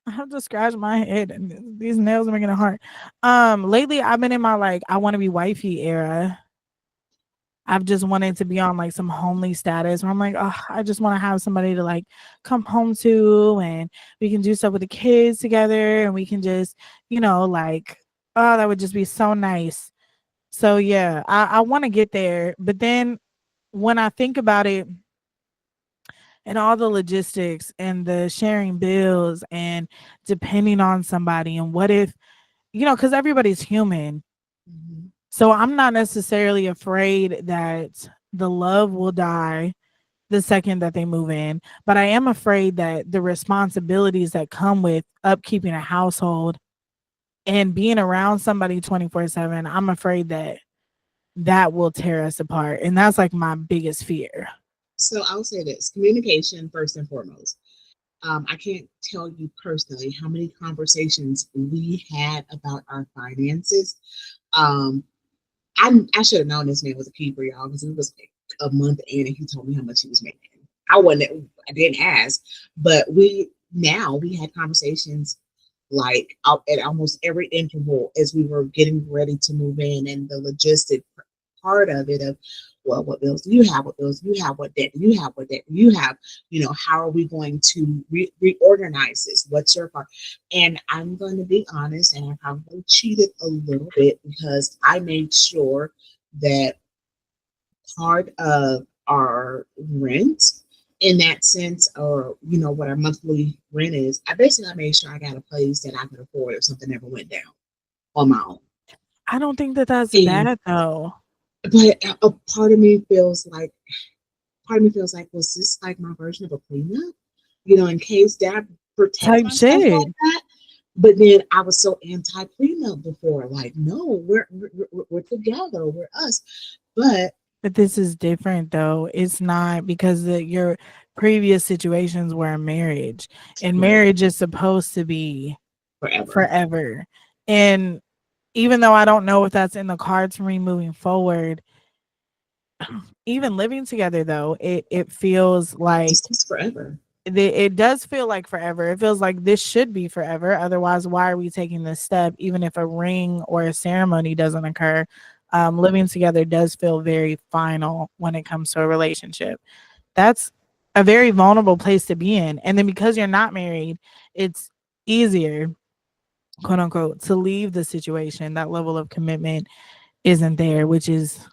have to scratch my head and these nails are making it hard. Lately I've been in my like I want to be wifey era. I've just wanted to be on like some homely status where I'm like, oh, I just want to have somebody to like come home to and we can do stuff with the kids together and we can just, like, oh, that would just be so nice. So yeah, I want to get there. But then when I think about it and all the logistics and the sharing bills and depending on somebody and what if, because everybody's human. Mhm. So I'm not necessarily afraid that the love will die the second that they move in, but I am afraid that the responsibilities that come with upkeeping a household and being around somebody 24/7, I'm afraid that that will tear us apart. And that's like my biggest fear. So I'll say this: communication first and foremost. I can't tell you personally how many conversations we had about our finances. Um, I should have known this man was a keeper, y'all, because it was like a month in, and he told me how much he was making. I didn't ask, but we had conversations like at almost every interval as we were getting ready to move in, and the logistic part of it of, well, what bills do you have? What bills do you have? What debt do you have? What debt do you have? How are we going to reorganize this? What's your part? And I'm going to be honest, and I probably cheated a little bit because I made sure that part of our rent in that sense, or what our monthly rent is, I basically made sure I got a place that I could afford if something ever went down on my own. I don't think that that's And bad though. but a part of me feels like, was this like my version of a prenup? In case dad protects Type myself shit. like that. But then I was so anti prenup before, like, no, we're together, we're us. But But this is different though. It's not because your previous situations were a marriage, and right, marriage is supposed to be forever, forever. And even though I don't know if that's in the cards for me moving forward, even living together though, it feels like just forever. it does feel like forever. It feels like this should be forever. Otherwise, why are we taking this step? Even if a ring or a ceremony doesn't occur, living together does feel very final when it comes to a relationship. That's a very vulnerable place to be in. And then because you're not married, it's easier, quote unquote, to leave the situation. That level of commitment isn't there, which is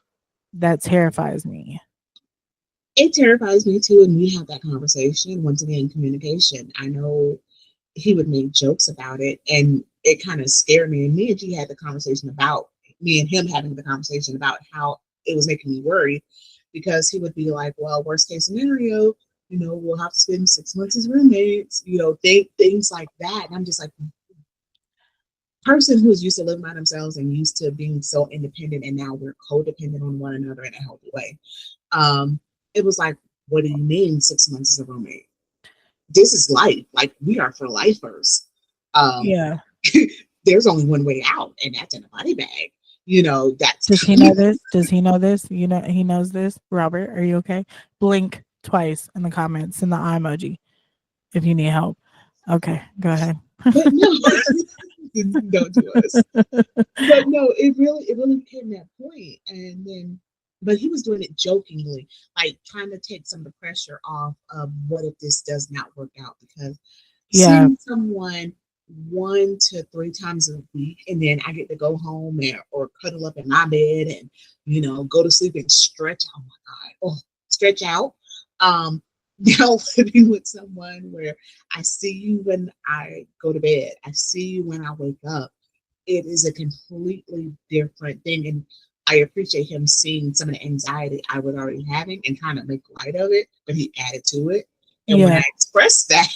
that terrifies me. It terrifies me too, and we have that conversation once again. Communication. I know he would make jokes about it, and it kind of scared me. And me and G had the conversation about me and him having the conversation about how it was making me worried because he would be like, "Well, worst case scenario, we'll have to spend 6 months as roommates, things like that." And I'm just like, person who's used to living by themselves and used to being so independent, and now we're codependent on one another in a healthy way. Um, it was like, what do you mean 6 months as a roommate? This is life. Like, we are for lifers. Um, Yeah. there's only one way out, and that's in a body bag. That's Does he know this? Does he know this? You know he knows this? Robert, are you okay? Blink twice in the comments in the eye emoji if you need help. Okay, go ahead. but no, don't do us. But no, it really became that point, and then, but he was doing it jokingly, like trying to take some of the pressure off of what if this does not work out, because Yeah, seeing someone 1 to 3 times a week, and then I get to go home or cuddle up in my bed and go to sleep and stretch. Oh my god, stretch out. Um, now living with someone where I see you when I go to bed, I see you when I wake up, it is a completely different thing. And I appreciate him seeing some of the anxiety I was already having and kind of make light of it, but he added to it. And when yeah, I expressed that,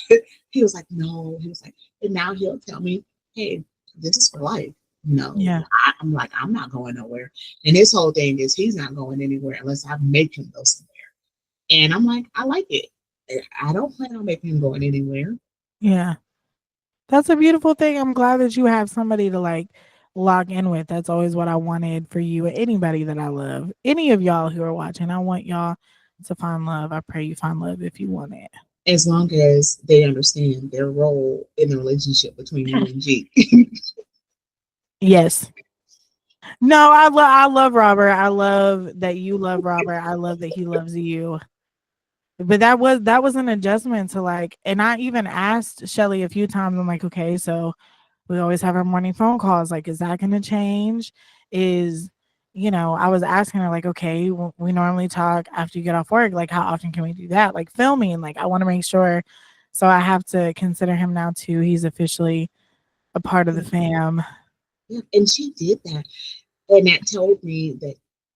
he was like, no, he was like, and now he'll tell me, hey, this is for life. No, yeah, I'm like, I'm not going nowhere. And his whole thing is he's not going anywhere unless I make him go somewhere. And I'm like, I like it. I don't plan on making him going anywhere. yeah. That's a beautiful thing. I'm glad that you have somebody to like lock in with. That's always what I wanted for you and anybody that I love. Any of y'all who are watching, I want y'all to find love. I pray you find love if you want it. As long as they understand their role in the relationship between you and G. Yes. No, I love Robert. I love that you love Robert. I love that he loves you. But that was an adjustment to like, and I even asked Shelly a few times. I'm like, okay, so we always have our morning phone calls. Like, is that going to change? Is I was asking her like, okay, we normally talk after you get off work. Like, how often can we do that? Like filming. Like, I want to make sure. So I have to consider him now too. He's officially a part of the Yeah, fam. yeah. And she did that. And that told me that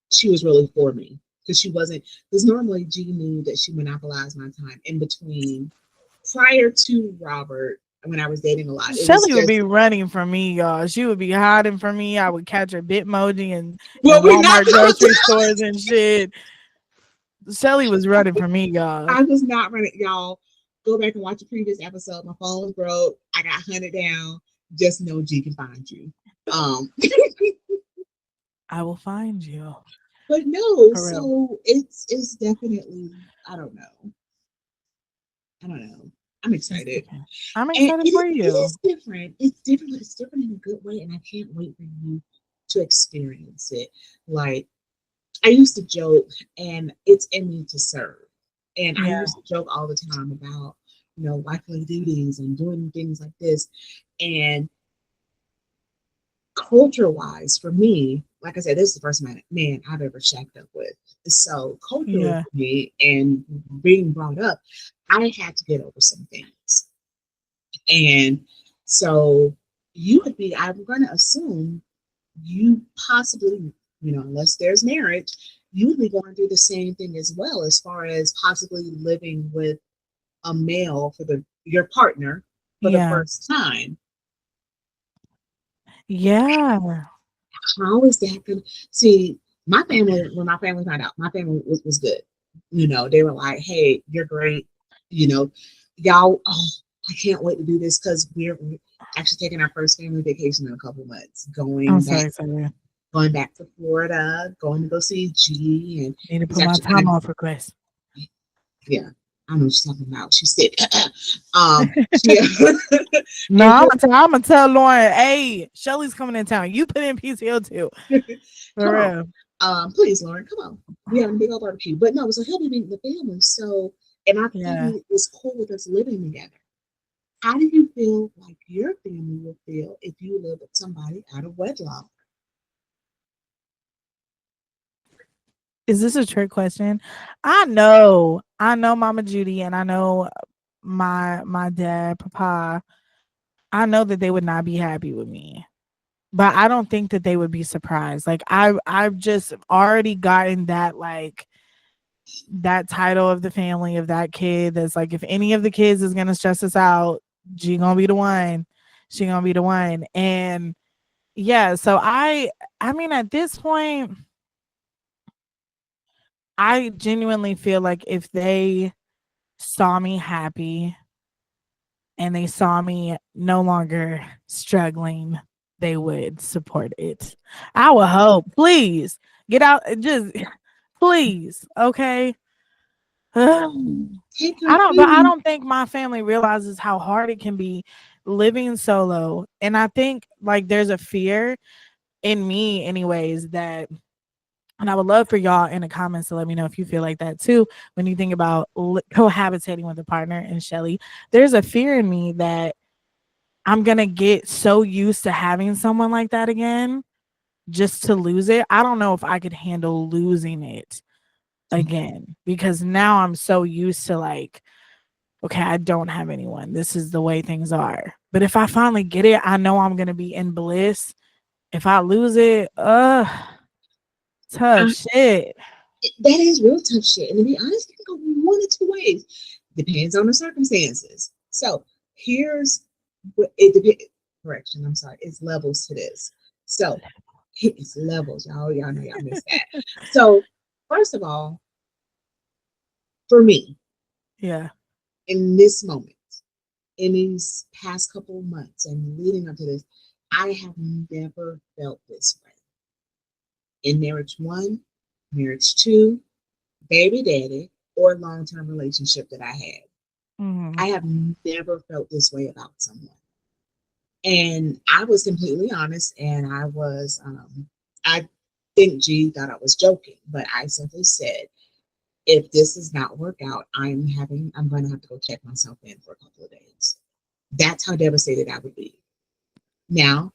she was really for me. Because she wasn't, because normally G knew that she monopolized my time in between. Prior to Robert, when I was dating a lot, it was Shelly would be just, running from me, y'all. She would be hiding from me. I would catch her Bitmoji and well, we're not Walmart going grocery to. stores and shit. Shelly was running from me, y'all. I was not running, y'all. Go back and watch the previous episode. My phone was broke. I got hunted down. Just know G can find you. Um, I will find you. But no, For real. so it's definitely, I don't know. I don't know. I'm It's excited. different. I'm And excited for it you. is different. It's different. It's different in a good way. And I can't wait for you to experience it. Like, I used to joke, and it's in me to serve. And I Yeah. used to joke all the time about, wifely duties and doing things like this. And culture wise, for me, like I said, this is the first man I've ever shacked up with. So, culturally Yeah. for me, and being brought up, I had to get over some things. And so, you would be, I'm going to assume, you possibly, unless there's marriage, you would be going through the same thing as well, as far as possibly living with a male for your partner for the Yeah. first time. Yeah. How is that going to see? My family, when my family found out, my family was good. They were like, hey, you're great. You know, y'all, oh, I can't wait to do this because we're actually taking our first family vacation in a couple months, I'm going so back excited. to Florida, going to go see G, and Need to he's put my actually time gonna, off request. yeah, I know what she's talking about. She said, she, No, and I'm gonna tell Lauren, hey, Shelly's coming in town. You put in PTO too. For come on, real. please, Lauren, come on. We having a big old barbecue, but no, so he'll be meeting the family. So, and our Yeah. family is cool with us living together. How do you feel like your family will feel if you live with somebody out of wedlock? Is this a trick question? I know Mama Judy and I know my dad, Papa. I know that they would not be happy with me. But I don't think that they would be surprised. Like I've just already gotten that like that title of the family of that kid that's like if any of the kids is gonna stress us out, she gonna be the one. She gonna be the one. And yeah, so I mean at this point, I genuinely feel like if they saw me happy and they saw me no longer struggling, they would support it. I would hope. Please get out and just please, okay? Take I your don't but I family. don't think my family realizes how hard it can be living solo. And I think like there's a fear in me anyways that and I would love for y'all in the comments to let me know if you feel like that too when you think about cohabitating with a partner and Shelly. There's a fear in me that I'm going to get so used to having someone like that again just to lose it. I don't know if I could handle losing it again because now I'm so used to like okay, I don't have anyone. This is the way things are. But if I finally get it, I know I'm gonna be in bliss. If I lose it, tough shit. That is real tough shit. And to be honest, it can go one or two ways. Depends on the circumstances. So here's what it depends. Correction, I'm sorry. It's levels to this. So it's levels, y'all. Y'all know y'all missed that. So first of all, for me, Yeah. in this moment, in these past couple of months and leading up to this, I have never felt this way. In marriage one, marriage two, baby daddy, or long term relationship that I had. Hmm. I have never felt this way about someone. And I was completely honest, and I think G thought I was joking, but I simply said, if this does not work out, I'm going to have to go check myself in for a couple of days. That's how devastated I would be. Now,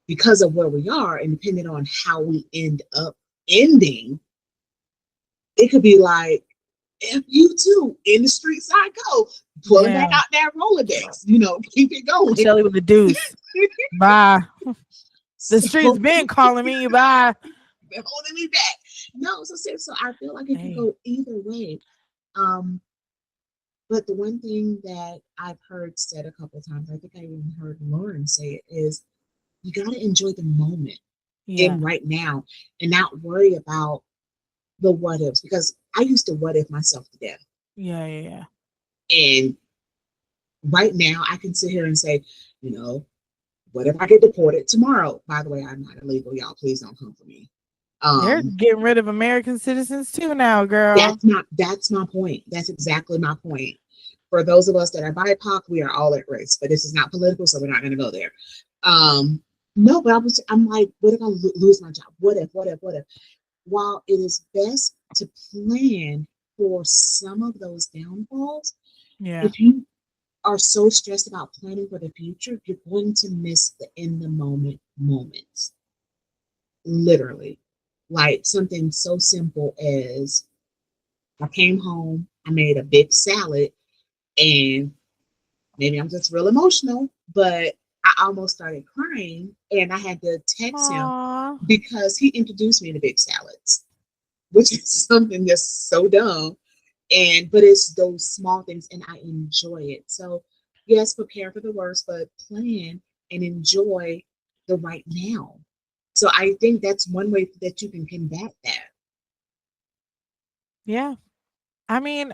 because of where we are, and depending on how we end up ending, it could be like, if you too, in the streets I go, pulling back Damn. out that Rolodex, keep it going. Shelly with the deuce. Bye. The streets So been calling me. Bye. they're holding me back. No, so I feel like it could Hey. go either way. Um, but the one thing that I've heard said a couple of times, I think I even heard Lauren say it, is you got to enjoy the moment Yeah. in right now and not worry about the what ifs, because I used to what if myself to death. Yeah. Yeah. Yeah. And right now I can sit here and say, you know, what if I get deported tomorrow? By the way, I'm not illegal, y'all. Please don't come for me. They're Um, getting rid of American citizens too now, girl. that's my point. That's exactly my point. For those of us that are BIPOC, we are all at risk. But this is not political, so we're not going to go there. Um, no, but I'm like, what if I lose my job? What if? What if? What if? While it is best to plan for some of those downfalls, Yeah. if you are so stressed about planning for the future, you're going to miss the in the moment moments. Literally, like something so simple as I came home, I made a big salad, and maybe I'm just real emotional, but I almost started crying, and I had to text him Aw. because he introduced me to big salads, which is something that's so dumb. And but it's those small things, and I enjoy it. So yes, prepare for the worst, but plan and enjoy the right now. So I think that's one way that you can combat that. Yeah. I mean,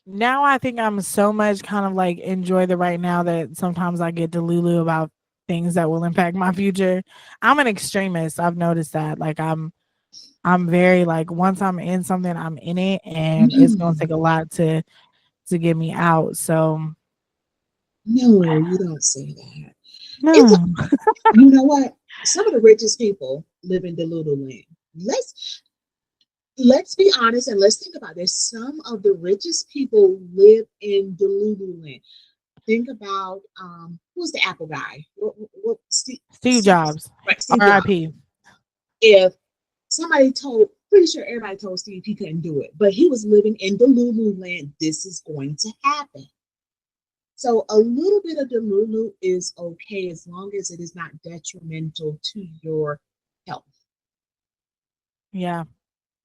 now I think I'm so much kind of like enjoy the right now that sometimes I get delulu about things that will impact my future. I'm an extremist. I've noticed that. Like I'm very like once I'm in something, I'm in it and it's gonna take a lot to get me out. So No, you don't say that. It's no. you know what? Some of the richest people live in Delulu land. Let's be honest and let's think about this. Some of the richest people live in Delulu land. Think about who's the Apple guy? Steve Jobs. Right, Steve Jobs. RIP. If somebody told, pretty sure everybody told Steve he couldn't do it, but he was living in Delulu land. This is going to happen. So a little bit of Delulu is okay as long as it is not detrimental to your health. Yeah.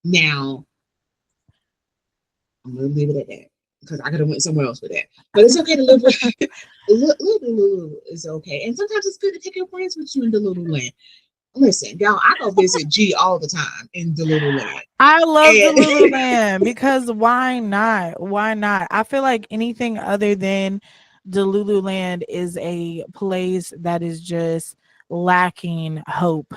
Now, I'm gonna leave it at that because I could have went somewhere else with that. But it's okay to live with little Delulu is okay. And sometimes it's good to take your friends with you in Delulu land. Listen, y'all, I go visit G all the time in Delulu land. I love the And Lululand because why not? Why not? I feel like anything other than the Lululand is a place that is just lacking hope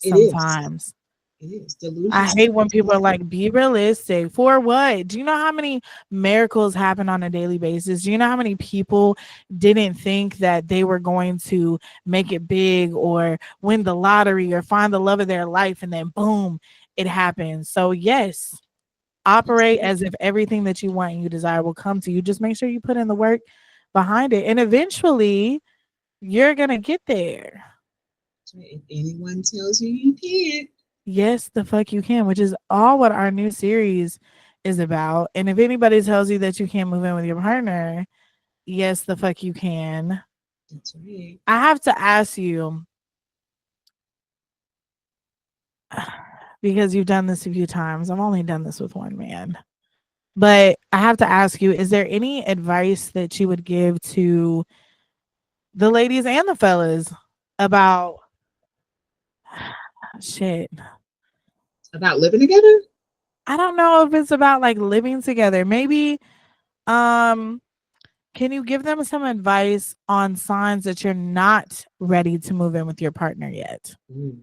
it is. sometimes. It is. Delusion I hate when sometimes people are is. like, be realistic. For what? Do you know how many miracles happen on a daily basis? Do you know how many people didn't think that they were going to make it big or win the lottery or find the love of their life? And then boom, it happens. So, yes, That's operate right. as if everything that you want and you desire will come to you. Just make sure you put in the work behind it. And eventually, you're going to get there. That's right. If anyone tells you you can't, Yes, the fuck you can, which is all what our new series is about. And if anybody tells you that you can't move in with your partner, yes, the fuck you can. that's right. I have to ask you because you've done this a few times. I've only done this with one man. But I have to ask you, is there any advice that you would give to the ladies and the fellas about shit? About living together? I don't know if it's about like living together. Maybe um can you give them some advice on signs that you're not ready to move in with your partner yet? Ooh,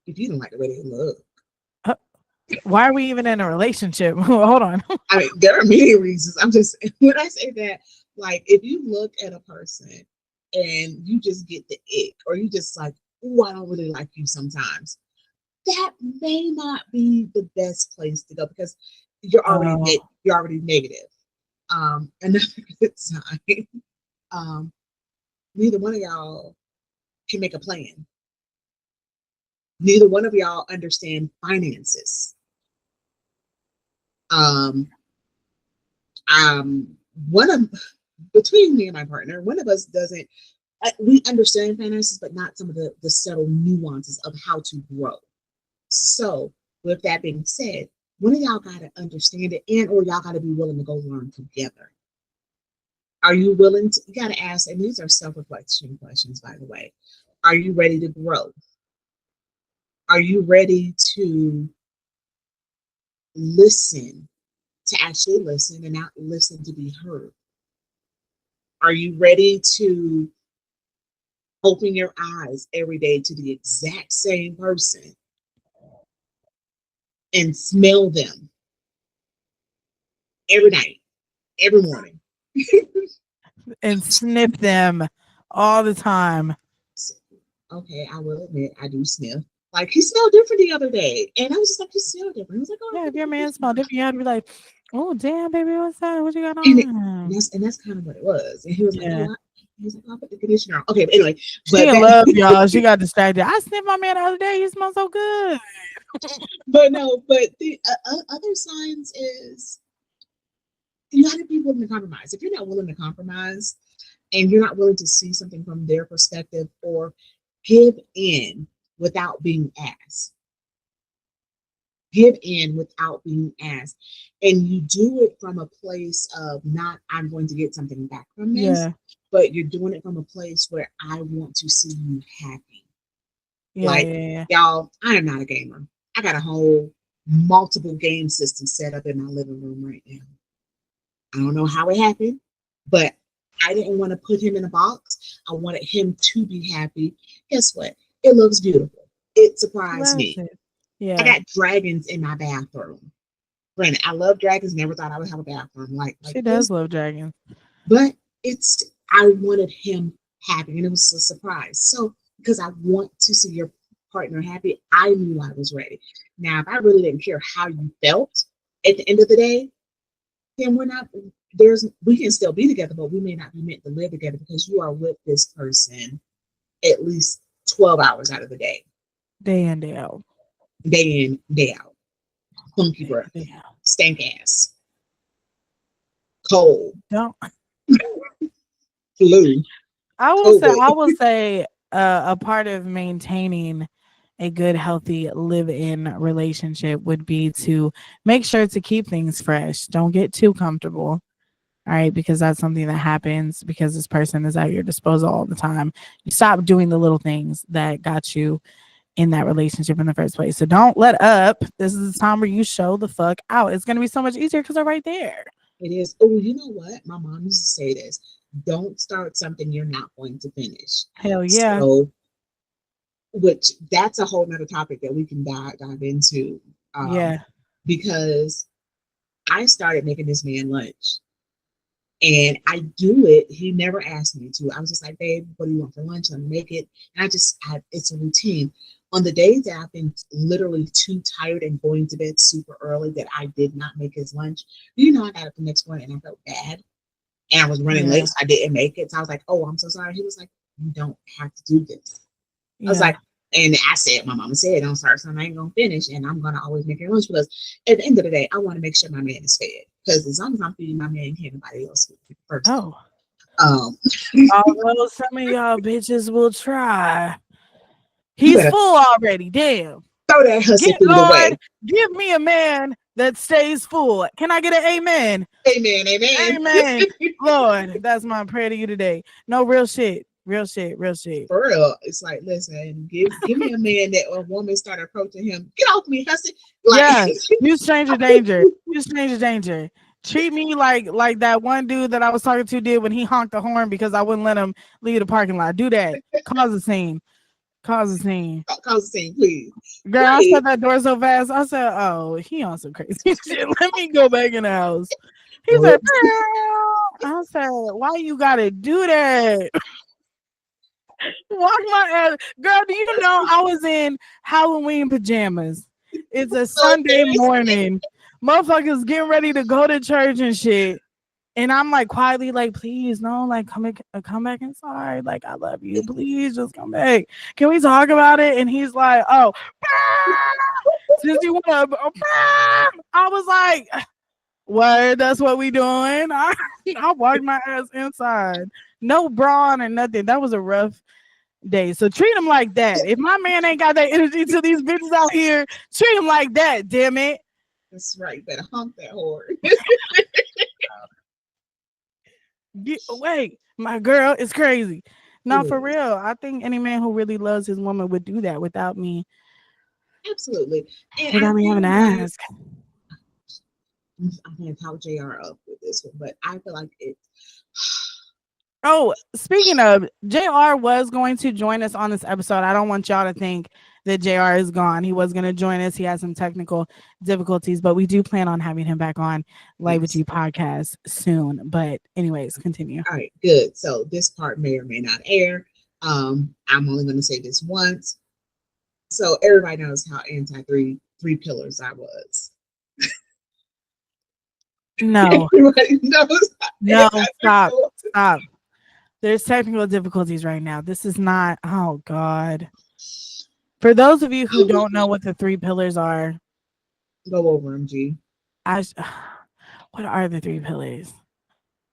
if you don't like the way they look. Uh, Why are we even in a relationship? Hold on. I mean, there are many reasons. I'm just when I say that, like if you look at a person and you just get the ick, or you just like, oh, I don't really like you sometimes, that may not be the best place to go because Oh, you're already negative. Another good sign. Um, neither one of y'all can make a plan. Neither one of y'all understand finances. Um, one of between me and my partner, one of us doesn't. We understand finances, but not some of the subtle nuances of how to grow. So, with that being said, one of y'all got to understand it, and or y'all got to be willing to go learn together. Are you willing to? You got to ask, and these are self-reflection questions, by the way. Are you ready to grow? Are you ready to listen, to actually listen and not listen to be heard? Are you ready to open your eyes every day to the exact same person and smell them every night, every morning. And sniff them all the time. So, okay, I will admit I do sniff. Like he smelled different the other day, and I was just like, "You smell different." He was like, "Oh, I Yeah, if think your it's man just smell different, you have to be like, oh damn, baby, what's that? What you got and, it, on? and that's kind of what it was." And he was like, Yeah. "Oh, he was like, I'll put the conditioner on." Okay, but anyway, She but in back, love, y'all. She got distracted. I sniffed my man the other day. He smells so good. but no, but the other signs is you got to be willing to compromise. If you're not willing to compromise and you're not willing to see something from their perspective or give in without being asked, give in without being asked, and you do it from a place of not I'm going to get something back from this, Yeah. but you're doing it from a place where I want to see you happy. Yeah, Like, yeah, yeah. y'all, I am not a gamer. I got a whole multiple game system set up in my living room right now. I don't know how it happened, but I didn't want to put him in a box. I wanted him to be happy. Guess what? It looks beautiful. It She surprised loves me. it. I Yeah. got dragons in my bathroom. Granted, I love dragons. Never thought I would have a bathroom like She this, does love dragons. but it's I wanted him happy, and it was a surprise. So because I want to see your partner happy, I knew I was ready. Now, if I really didn't care how you felt at the end of the day, then we're not. We can still be together, but we may not be meant to live together because you are with this person at least 12 hours out of the day, Day in, day out. day in, day out. Funky Day breath, in, day out. stank ass, cold, Don't flu, COVID. I will say a part of maintaining a good, healthy live-in relationship would be to make sure to keep things fresh. Don't get too comfortable. All right, because that's something that happens because this person is at your disposal all the time. You stop doing the little things that got you in that relationship in the first place. So don't let up. This is the time where you show the fuck out. It's gonna be so much easier because they're right there. It is. Oh, you know what? My mom used to say this: don't start something you're not going to finish. Hell yeah. So, which that's a whole nother topic that we can dive into, um, Yeah. because I started making this man lunch. And I do it. He never asked me to. I was just like, babe, what do you want for lunch? I'm gonna make it. And it's a routine. On the days that I've been literally too tired and going to bed super early that I did not make his lunch, I got up the next morning and I felt bad. And I was running late, Yeah. so I didn't make it. So I was like, oh, I'm so sorry. He was like, you don't have to do this. I was Yeah. like, and I said, my mama said, don't start something I ain't gonna finish, and I'm gonna always make your lunch because at the end of the day, I want to make sure my man is fed. Because as long as I'm feeding my man, can't nobody else feed first. Oh. Um, Although some of y'all bitches will try. you He's better full already. Damn. throw that hussy Get food Lord, away. give me a man that stays full. Can I get an amen? Amen, amen. Amen. Lord, that's my prayer to you today. No, real shit. Real shit. Real shit. For real, it's like, listen, give me a man that a woman started approaching him. Get off me, hussy. Like, Yeah. You stranger danger. You stranger danger. Treat me like that one dude that I was talking to did when he honked the horn because I wouldn't let him leave the parking lot. Do that. Cause a scene. Cause a scene. cause a scene, please. Girl, I Right. shut that door so fast. I said, "Oh, he on some crazy shit. Let me go back in the house." He said, Whoops. "Meow." I said, "Why you gotta do that? Walk my ass, girl. Do you know I was in Halloween pajamas? It's a So Sunday embarrassing. morning. Motherfuckers getting ready to go to church and shit." And I'm like quietly like, please, no, like come back inside. Like, I love you. Please just come back. Can we talk about it? And he's like, oh, since you want to, I was like, word, that's what we doing. I walked my ass inside. No bra on or nothing. That was a rough day. So treat him like that. If my man ain't got that energy to these bitches out here, treat him like that, damn it. That's right. Better honk that whore. Get away. My girl is crazy. It No, for is. real. I think any man who really loves his woman would do that Absolutely. And I without me having feel to like ask. I'm going to talk JR up with this one, but I feel like it. Oh, speaking of, JR was going to join us on this episode. I don't want y'all to think that JR is gone. He was going to join us. He had some technical difficulties, but we do plan on having him back on Live with Yes. You podcast soon. But anyways, continue. All right, good. So this part may or may not air. I'm only going to say this once. So everybody knows how anti three pillars I was. No, Everybody knows how no, anti three stop, pillars. stop. There's technical difficulties right now. This is not, oh God. For those of you who don't know what the three pillars are, Go over them, G. I, sh- what are the three pillars?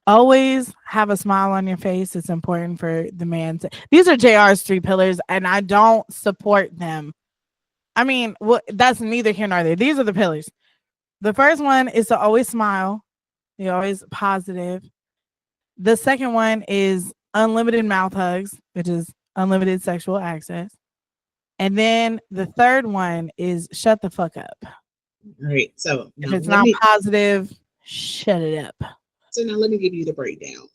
Always have a smile on your face. It's important for the man to. These are JR's three pillars, and I don't support them. I mean, that's neither here nor there. These are the pillars. The first one is to always smile. You're always positive. The second one is unlimited mouth hugs, which is unlimited sexual access. And then the third one is shut the fuck up. All right. So If now it's let not me positive, shut it up. give you the breakdown.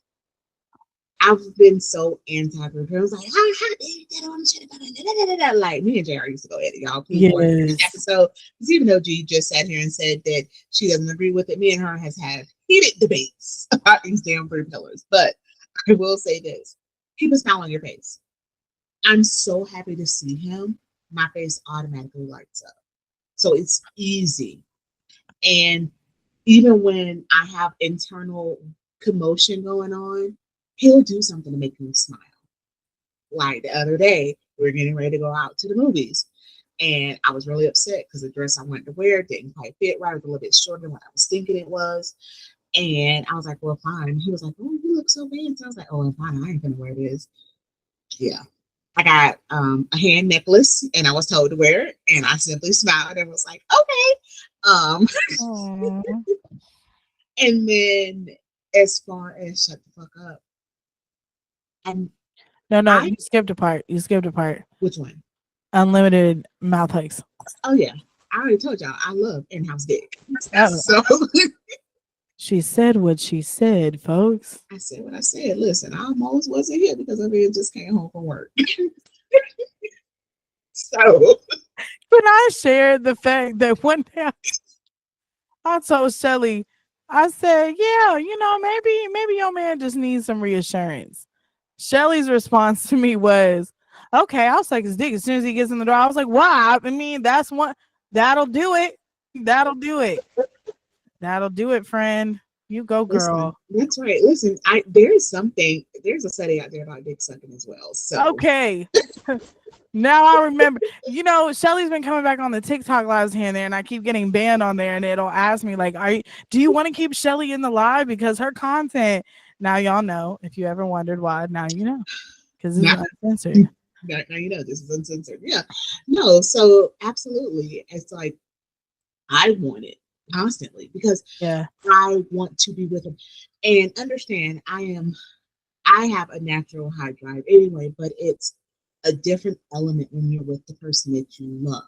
I've been so anti-group. I was like, how dare you get on shit about it? Like me and JR used to go at it, y'all. Please watch this Yes. episode. Because even though G just sat here and said that she doesn't agree with it, me and her has had heated debates about these damn three pillars. But I will say this: keep a smile on your face. I'm so happy to see him. My face automatically lights up. So it's easy. And even when I have internal commotion going on, he'll do something to make me smile. Like the other day, we were getting ready to go out to the movies. And I was really upset because the dress I wanted to wear didn't quite fit right. It was a little bit shorter than what I was thinking it was. And I was like, well, fine. He was like, oh, you look so fancy. I was like, oh, I'm fine. I ain't going to wear this. Yeah. I got a hand necklace and I was told to wear it. And I simply smiled and was like, okay. And then as far as shut the fuck up, and No, I, you skipped a part. You skipped a part. which one? Unlimited mouth hugs. Oh, yeah. I already told y'all I love in-house dick. Oh, So she said what she said, folks. I said what I said. Listen, I almost wasn't here because I mean, just came home from work. So When I shared the fact that one day I told Shelly, I said, yeah, maybe your man just needs some reassurance. Shelly's response to me was, okay, I'll suck his dick as soon as he gets in the door. I was like, wow. I mean, that's one that'll do it. That'll do it. That'll do it, friend. You go, listen, girl. that's right. Listen, there's a study out there about dick sucking as well. So Okay. Now I remember. Shelly's been coming back on the TikTok lives here and there, and I keep getting banned on there, and it'll ask me like, do you want to keep Shelly in the live because her content? Now y'all know. If you ever wondered why, now you know because this is now, uncensored. now you know this is uncensored. Yeah. No, so absolutely. It's like I want it constantly because Yeah. I want to be with him. And understand I have a natural high drive anyway, but it's a different element when you're with the person that you love.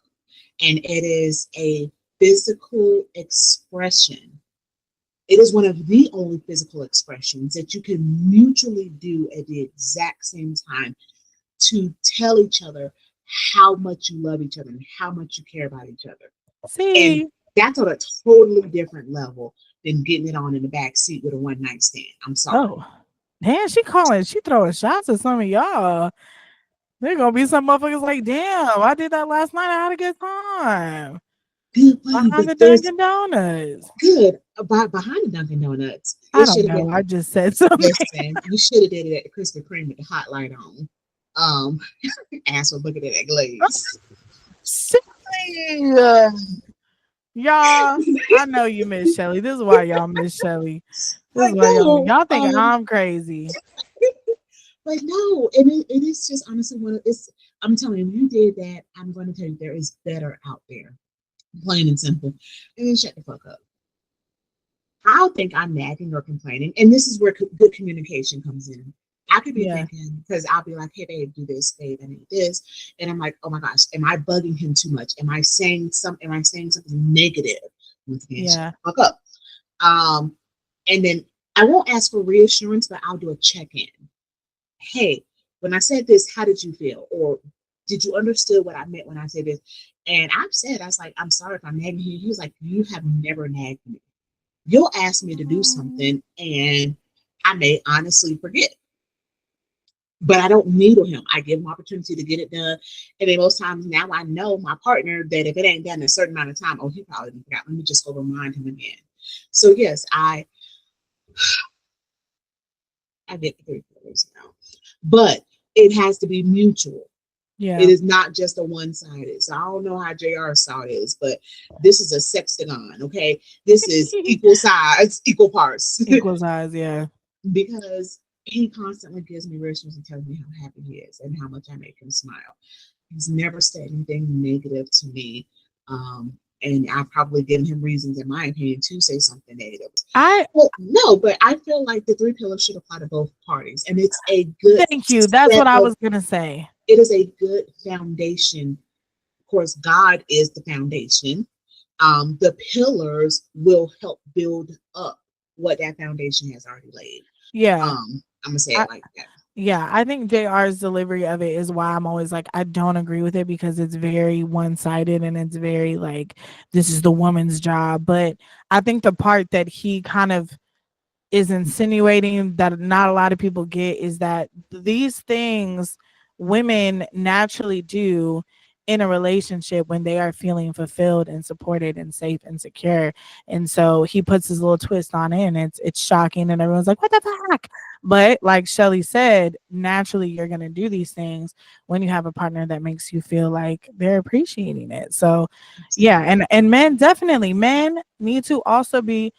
And it is a physical expression. It is one of the only physical expressions that you can mutually do at the exact same time to tell each other how much you love each other and how much you care about each other. And See. that's on a totally different level than getting it on in the back seat with a one night stand. I'm sorry. Oh, damn. She throwing shots at some of y'all. There gonna be some motherfuckers like, damn, I did that last night. I had a good time Good buddy, behind but the there's Dunkin' Donuts. good about behind the Dunkin' Donuts. I It don't should have know. been I just said something. listen, you should have did it at the Krispy Kreme with the hot light on. Um asshole looking at that glaze. Silly. Y'all, I know you miss Shelly. This is why y'all miss Shelly. This I is why know. y'all think I'm crazy. Like no, and it is just honestly one of it's I'm telling you, you did that. I'm going to tell you there is better out there. Plain and simple. And then shut the fuck up. I'll think I'm nagging or complaining, and this is where good communication comes in. I could be Yeah, thinking because I'll be like, "Hey, babe, do this, babe, I need this," and I'm like, "Oh my gosh, am I bugging him too much? Am I saying something negative?" Once again, shut yeah, the fuck up. And then I won't ask for reassurance, but I'll do a check in. Hey, when I said this, how did you feel? Or Did you understand what I meant when I said this? And I've said, I was like, I'm sorry if I'm nagging you. He was like, you have never nagged me. You'll ask me to do Mm. something and I may honestly forget. But I don't needle him. I give him opportunity to get it done. And then most times now I know my partner that if it ain't done in a certain amount of time, oh, he probably forgot. Let me just go remind him again. So yes, I get the three pillars now. But it has to be mutual. It Yeah. is not just a one-sided. So I don't know how JR saw it is, but this is a sextagon, okay? This is equal size, equal parts. Equal size, yeah. Because he constantly gives me reassurance and tells me how happy he is and how much I make him smile. He's never said anything negative to me. And I've probably given him reasons, in my opinion, to say something negative. I Well, no, but I feel like the three pillars should apply to both parties. And it's a good thank you. That's set what I of, was gonna say. it is a good foundation. Of course, God is the foundation. The pillars will help build up what that foundation has already laid. Yeah. I'm gonna say I, it like that. yeah, I think JR's delivery of it is why I'm always like, I don't agree with it because it's very one sided and it's very like, this is the woman's job. But I think the part that he kind of is insinuating that not a lot of people get is that these things women naturally do in a relationship when they are feeling fulfilled and supported and safe and secure. And so he puts his little twist on it and it's shocking and everyone's like, what the heck? But like Shelly said, naturally you're gonna do these things when you have a partner that makes you feel like they're appreciating it. So yeah, Absolutely. and men need to also be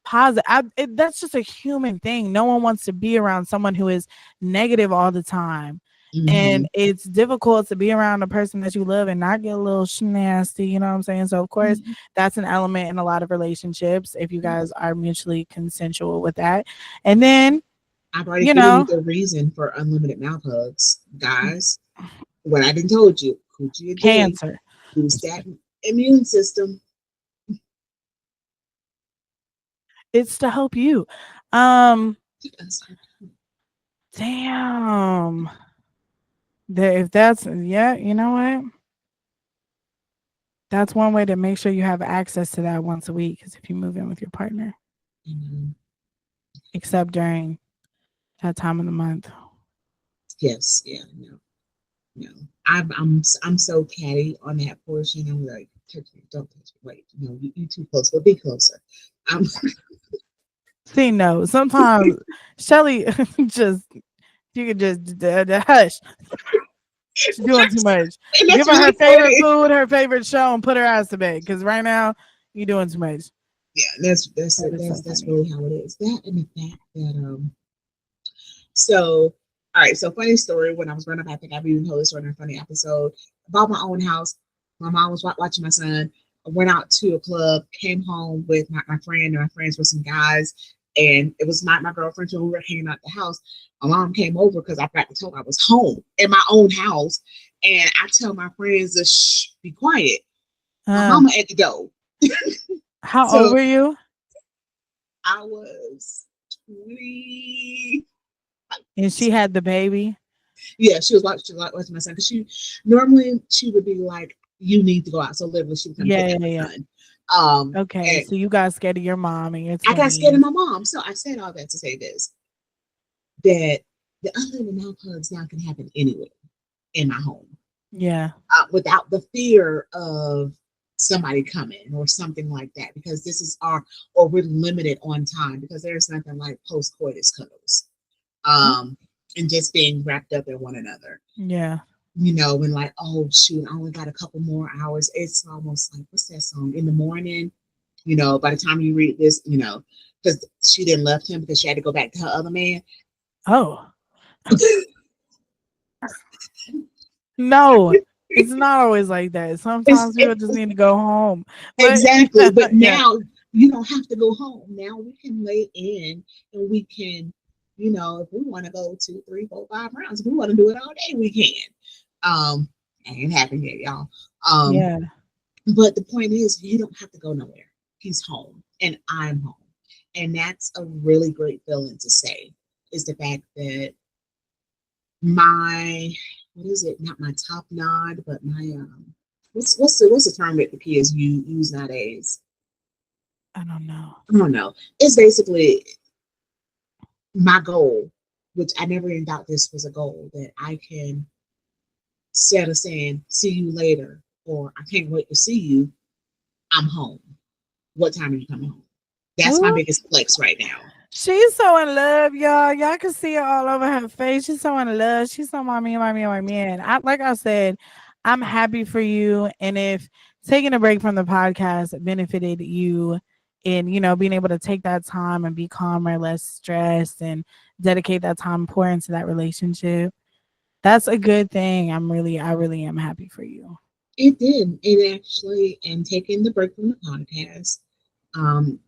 positive. That's just a human thing. No one wants to be around someone who is negative all the time. And Hmm. it's difficult to be around a person that you love and not get a little nasty, you know what I'm saying? So of course, Hmm. that's an element in a lot of relationships if you guys are mutually consensual with that. And then, I've already you given you know, the reason for unlimited mouth hugs, guys. What I didn't told you, coochie a day, cancer. boost that immune system. It's to help you. Um, Yes. damn. If that's yeah, you know what? That's one way to make sure you have access to that once a week is if you move in with your partner, Mhm. except during that time of the month. Yes, yeah, no, no. I'm so catty on that portion. I'm like, touch me, don't touch me. Wait, no, you too close, but be closer. Um, See, no, sometimes Shelly just you could just hush. She's doing too much. and Give that's her her really how it favorite is. food, her favorite show, and put her ass to bed. Because right now you're doing too much. Yeah, that's That it. is so That's funny. really how it is. That and the fact that So, all right. So, funny story. When I was growing up, I think I've even told this story in a funny episode. I bought my own house. My mom was watching my son. I went out to a club, came home with my friend, and my friends were some guys. And it was my girlfriend, so we were hanging out at the house. My mom came over because I forgot to tell her I was home in my own house. And I tell my friends to shh, be quiet. My Uh, mama at the door. how old So were you? I was 20. And she had the baby. Yeah, she was watching my son because she would be like, "You need to go out." So literally, she would come Yeah, kidnap yeah, yeah. my son. Okay, And so you got scared of your mom in your I got scared of twenties. my mom, so I said all that to say this: that the unlimited mouth hugs now can happen anywhere in my home, Yeah, without the fear of somebody coming or something like that. Because this is our, or we're limited on time because there's nothing like post coitus cuddles, mm, um, and just being wrapped up in one another. yeah. When like, oh shoot, I only got a couple more hours. It's almost like, what's that song? In the morning, by the time you read this, because she didn't left him because she had to go back to her other man. Oh no, it's not always like that. It's, Sometimes people just it's need to go home. But exactly, but yeah, now you don't have to go home. Now we can lay in and we can, if we want to go 2, 3, 4, 5 rounds, if we want to do it all day, we can. Um, ain't happening yet, y'all. Um, yeah, But the point is, you don't have to go nowhere. He's home and I'm home. And that's a really great feeling to say, is the fact that my what is it? Not my top nod, but my what's the term that the kids use nowadays? I don't know. I don't know. It's basically my goal, which I never even thought this was a goal that I can set of saying, see you later, or I can't wait to see you. I'm home. What time are you coming home? That's my Ooh, biggest flex right now. she's so in love, y'all. Y'all can see it all over her face. She's so in love. She's so mommy, mommy, mommy, man. I like I said, I'm happy for you. And if taking a break from the podcast benefited you in, being able to take that time and be calmer, less stressed, and dedicate that time, pour into that relationship, that's a good thing. I really am happy for you. It did. It actually, and taking the break from the podcast, um,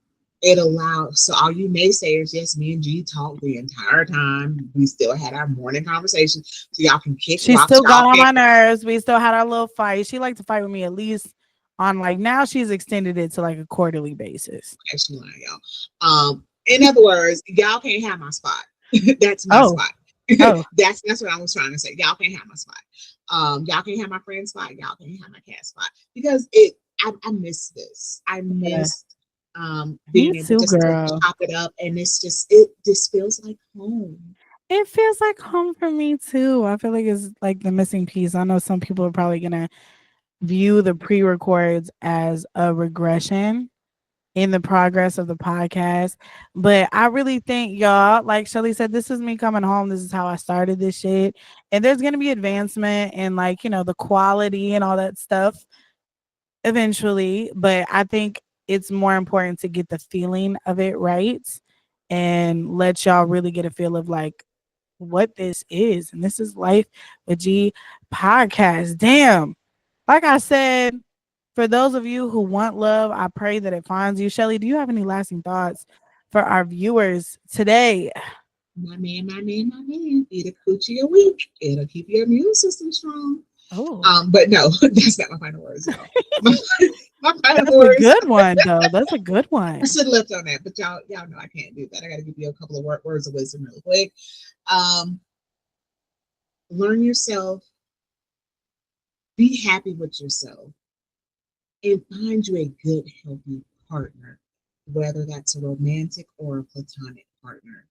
it allowed. So all you naysayers, yes, me and G talked the entire time. We still had our morning conversation, so y'all can kick She rocks. still Y'all got on can my nerves. We still had our little fight. She liked to fight with me at least on like now she's extended it to like a quarterly basis. actually lie, y'all. In other words, y'all can't have my spot. That's my Oh, spot. oh, That's what I was trying to say. Y'all can't have my spot. Y'all can't have my friend's spot. Y'all can't have my cat spot because I miss this. I yeah. missed Me being able too, just to girl. chop it up, and it just feels like home. It feels like home for me too. I feel like it's like the missing piece. I know some people are probably gonna view the pre-records as a regression in the progress of the podcast. But I really think y'all, like Shelly said, this is me coming home. This is how I started this shit. And there's gonna be advancement and like, the quality and all that stuff eventually. But I think it's more important to get the feeling of it right and let y'all really get a feel of like what this is. And this is Life with G podcast. Damn. Like I said, for those of you who want love, I pray that it finds you. Shelly, do you have any lasting thoughts for our viewers today? My man, my man, my man. Eat a coochie a week. It'll keep your immune system strong. Oh, But no, that's not my final words, y'all. My, my final that's a words. good one, though. That's a good I one. should have left on that, but y'all know I can't do that. I got to give you a couple of words of wisdom really quick. Um, Learn yourself, be happy with yourself, and find you a good, healthy partner, whether that's a romantic or a platonic partner.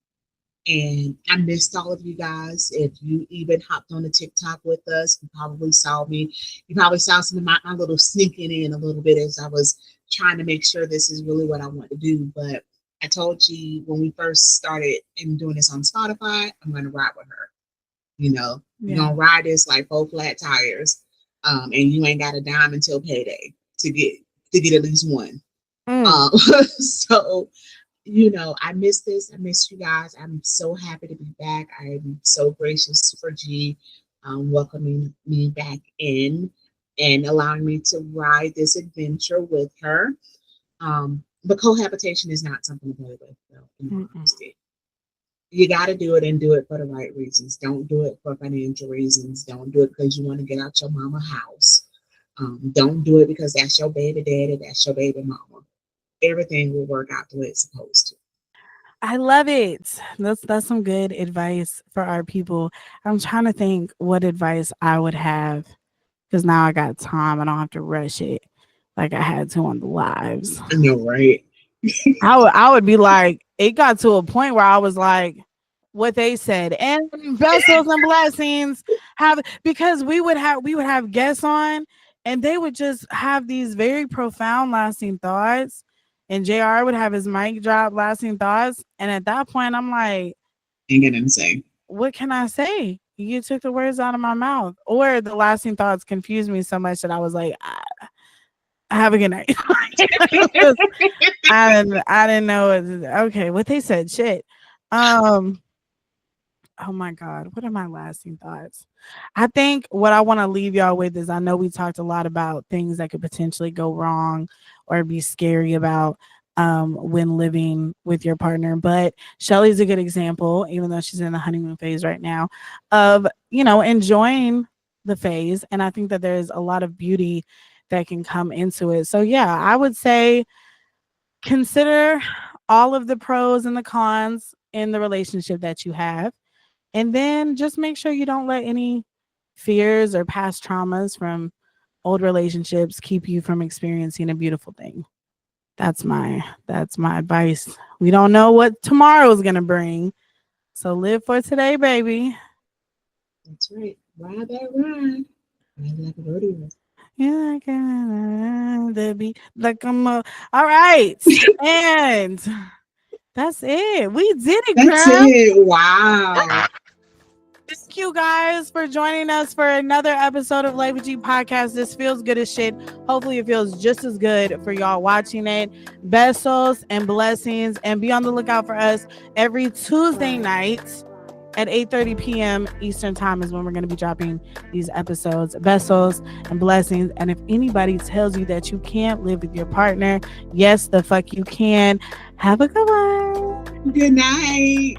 And I missed all of you guys. If you even hopped on the TikTok with us, you probably saw me. You probably saw some of my little sneaking in a little bit as I was trying to make sure this is really what I want to do. But I told you when we first started and doing this on Spotify, I'm going to ride with her. You're Yeah. going to ride this like four flat tires, and you ain't got a dime until payday to get at least one. Mm. Um, so I miss this. I miss you guys. I'm so happy to be back. I'm so gracious for G welcoming me back in and allowing me to ride this adventure with her. But cohabitation is not something to play with, though, in all Mm-mm. honesty. You got to do it and do it for the right reasons. Don't do it for financial reasons. Don't do it because you want to get out your mama house. Don't do it because that's your baby daddy, that's your baby mama. Everything will work out the way it's supposed to. I love it. That's some good advice for our people. I'm trying to think what advice I would have because now I got time. I don't have to rush it like I had to on the lives. I know, right? I would be like, it got to a point where I was like, what they said, and vessels and blessings have because we would have guests on, and they would just have these very profound, lasting thoughts, and Jr. would have his mic drop, lasting thoughts, and at that point, I'm like, Ain't gonna say. what can I say? You took the words out of my mouth, or the lasting thoughts confused me so much that I was like, have a good night. I didn't know okay, what they said, shit. Um, oh my God, what are my lasting thoughts? I think what I want to leave y'all with is I know we talked a lot about things that could potentially go wrong or be scary about when living with your partner. But Shelly's a good example, even though she's in the honeymoon phase right now, of enjoying the phase. And I think that there's a lot of beauty that can come into it. So yeah, I would say consider all of the pros and the cons in the relationship that you have, and then just make sure you don't let any fears or past traumas from old relationships keep you from experiencing a beautiful thing. That's my advice. We don't know what tomorrow is gonna bring. So live for today, baby. That's right. Ride that ride. Ride like a rodeo. Yeah, the beat like all right. And that's it. We did it, That's girl. it. Wow. Thank you guys for joining us for another episode of Life with G podcast. This feels good as shit. Hopefully, it feels just as good for y'all watching it. Besos and blessings, and be on the lookout for us every Tuesday night at 8:30 p.m. Eastern time is when we're going to be dropping these episodes. Besos and blessings. And if anybody tells you that you can't live with your partner, yes, the fuck you can. Have a good one. Good night.